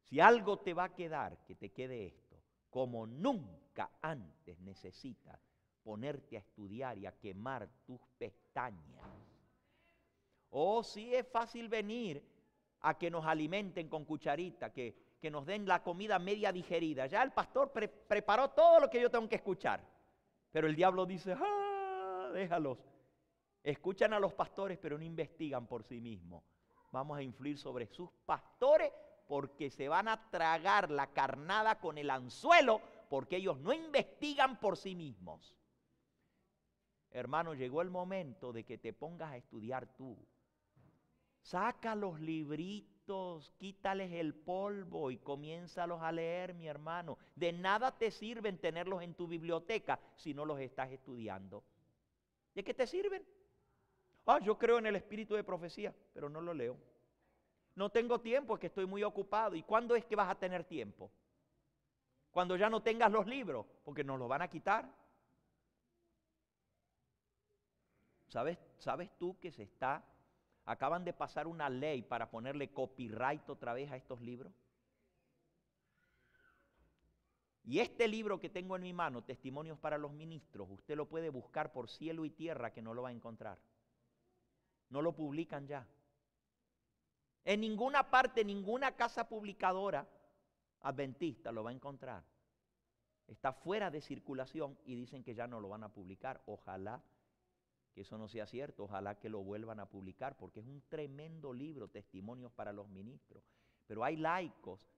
si algo te va a quedar, que te quede esto: como nunca antes necesitas ponerte a estudiar y a quemar tus pestañas. Oh, sí es fácil venir a que nos alimenten con cucharita, que nos den la comida media digerida. Ya el pastor preparó todo lo que yo tengo que escuchar. Pero el diablo dice, déjalos. Escuchan a los pastores, pero no investigan por sí mismos. Vamos a influir sobre sus pastores porque se van a tragar la carnada con el anzuelo, porque ellos no investigan por sí mismos. Hermano, llegó el momento de que te pongas a estudiar tú. Saca los libritos, quítales el polvo y comiénzalos a leer, mi hermano. De nada te sirven tenerlos en tu biblioteca si no los estás estudiando. ¿De qué te sirven? Yo creo en el espíritu de profecía, pero no lo leo. No tengo tiempo, es que estoy muy ocupado. ¿Y cuándo es que vas a tener tiempo? Cuando ya no tengas los libros, porque nos los van a quitar. ¿Sabes tú que acaban de pasar una ley para ponerle copyright otra vez a estos libros? Y este libro que tengo en mi mano, Testimonios para los Ministros, usted lo puede buscar por cielo y tierra que no lo va a encontrar. No lo publican ya. En ninguna parte, ninguna casa publicadora adventista lo va a encontrar. Está fuera de circulación y dicen que ya no lo van a publicar. Ojalá que eso no sea cierto, ojalá que lo vuelvan a publicar, porque es un tremendo libro, Testimonios para los Ministros. Pero hay laicos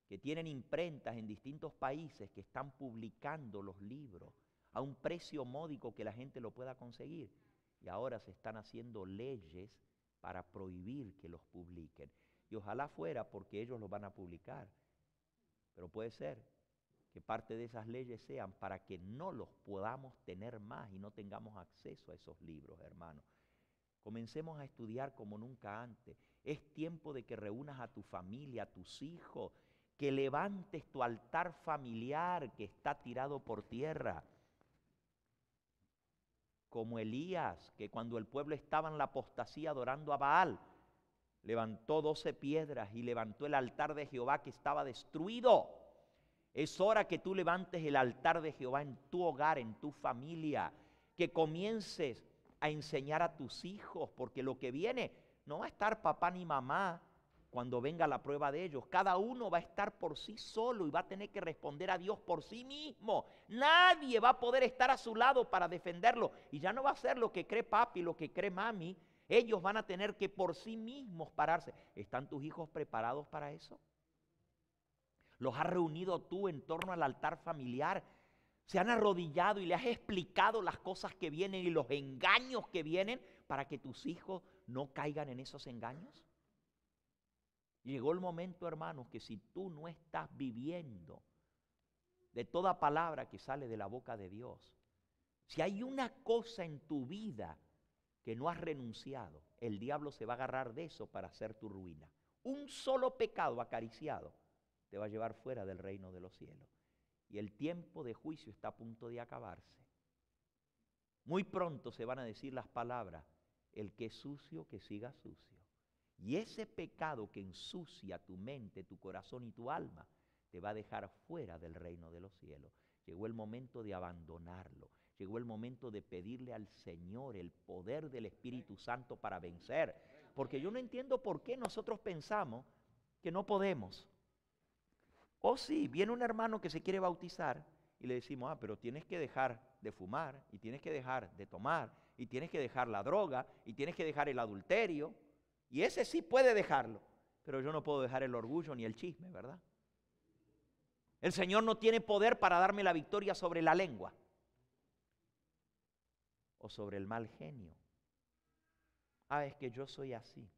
que tienen imprentas en distintos países que están publicando los libros a un precio módico que la gente lo pueda conseguir. Y ahora se están haciendo leyes para prohibir que los publiquen. Y ojalá fuera porque ellos los van a publicar. Pero puede ser que parte de esas leyes sean para que no los podamos tener más y no tengamos acceso a esos libros, hermanos. Comencemos a estudiar como nunca antes. Es tiempo de que reúnas a tu familia, a tus hijos, que levantes tu altar familiar que está tirado por tierra. Como Elías, que cuando el pueblo estaba en la apostasía adorando a Baal, levantó 12 piedras y levantó el altar de Jehová que estaba destruido. Es hora que tú levantes el altar de Jehová en tu hogar, en tu familia, que comiences a enseñar a tus hijos, porque lo que viene no va a estar papá ni mamá cuando venga la prueba de ellos. Cada uno va a estar por sí solo y va a tener que responder a Dios por sí mismo. Nadie va a poder estar a su lado para defenderlo. Y ya no va a ser lo que cree papi, lo que cree mami. Ellos van a tener que por sí mismos pararse. ¿Están tus hijos preparados para eso? ¿Los has reunido tú en torno al altar familiar? ¿Se han arrodillado y le has explicado las cosas que vienen y los engaños que vienen para que tus hijos no caigan en esos engaños? Llegó el momento, hermanos, que si tú no estás viviendo de toda palabra que sale de la boca de Dios, si hay una cosa en tu vida que no has renunciado, el diablo se va a agarrar de eso para hacer tu ruina. Un solo pecado acariciado te va a llevar fuera del reino de los cielos. Y el tiempo de juicio está a punto de acabarse. Muy pronto se van a decir las palabras, el que es sucio, que siga sucio. Y ese pecado que ensucia tu mente, tu corazón y tu alma, te va a dejar fuera del reino de los cielos. Llegó el momento de abandonarlo. Llegó el momento de pedirle al Señor el poder del Espíritu Santo para vencer. Porque yo no entiendo por qué nosotros pensamos que no podemos. O sí, viene un hermano que se quiere bautizar y le decimos, pero tienes que dejar de fumar, y tienes que dejar de tomar, y tienes que dejar la droga, y tienes que dejar el adulterio. Y ese sí puede dejarlo, pero yo no puedo dejar el orgullo ni el chisme, ¿verdad? El Señor no tiene poder para darme la victoria sobre la lengua o sobre el mal genio. Es que yo soy así.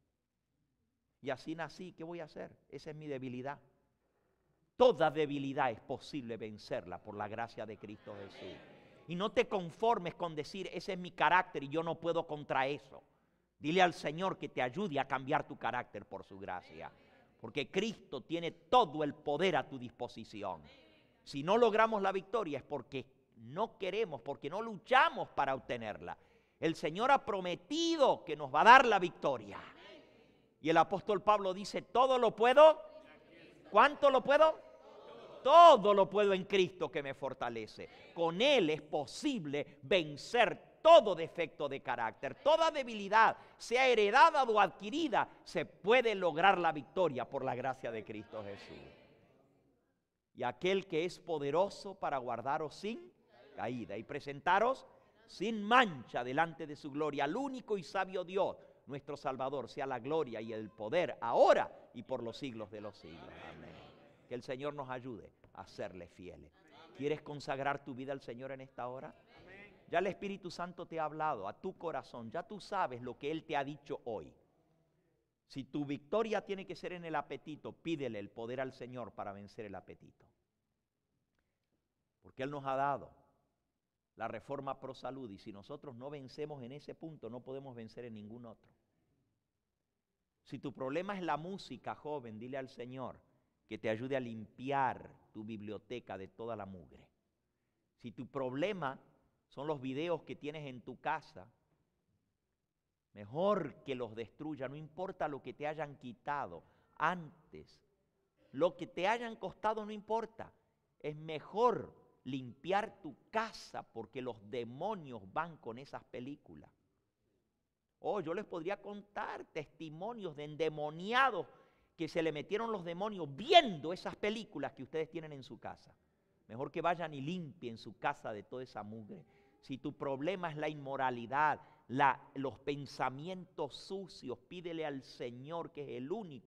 Y así nací, ¿qué voy a hacer? Esa es mi debilidad. Toda debilidad es posible vencerla por la gracia de Cristo Jesús. Y no te conformes con decir, ese es mi carácter y yo no puedo contra eso. Dile al Señor que te ayude a cambiar tu carácter por su gracia. Porque Cristo tiene todo el poder a tu disposición. Si no logramos la victoria es porque no queremos, porque no luchamos para obtenerla. El Señor ha prometido que nos va a dar la victoria. Y el apóstol Pablo dice, todo lo puedo. ¿Cuánto lo puedo? Todo lo puedo en Cristo que me fortalece. Con Él es posible vencer todo defecto de carácter, toda debilidad, sea heredada o adquirida, se puede lograr la victoria por la gracia de Cristo Jesús. Y aquel que es poderoso para guardaros sin caída y presentaros sin mancha delante de su gloria, al único y sabio Dios, nuestro Salvador, sea la gloria y el poder ahora y por los siglos de los siglos. Amén. Que el Señor nos ayude a serle fieles. ¿Quieres consagrar tu vida al Señor en esta hora? Ya el Espíritu Santo te ha hablado a tu corazón, ya tú sabes lo que Él te ha dicho hoy. Si tu victoria tiene que ser en el apetito, pídele el poder al Señor para vencer el apetito. Porque Él nos ha dado la reforma pro salud y si nosotros no vencemos en ese punto, no podemos vencer en ningún otro. Si tu problema es la música, joven, dile al Señor que te ayude a limpiar tu biblioteca de toda la mugre. Si tu problema son los videos que tienes en tu casa, mejor que los destruya, no importa lo que te hayan quitado antes, lo que te hayan costado no importa, es mejor limpiar tu casa porque los demonios van con esas películas. Yo les podría contar testimonios de endemoniados que se le metieron los demonios viendo esas películas que ustedes tienen en su casa. Mejor que vayan y limpien su casa de toda esa mugre. Si tu problema es la inmoralidad, los pensamientos sucios, pídele al Señor, que es el único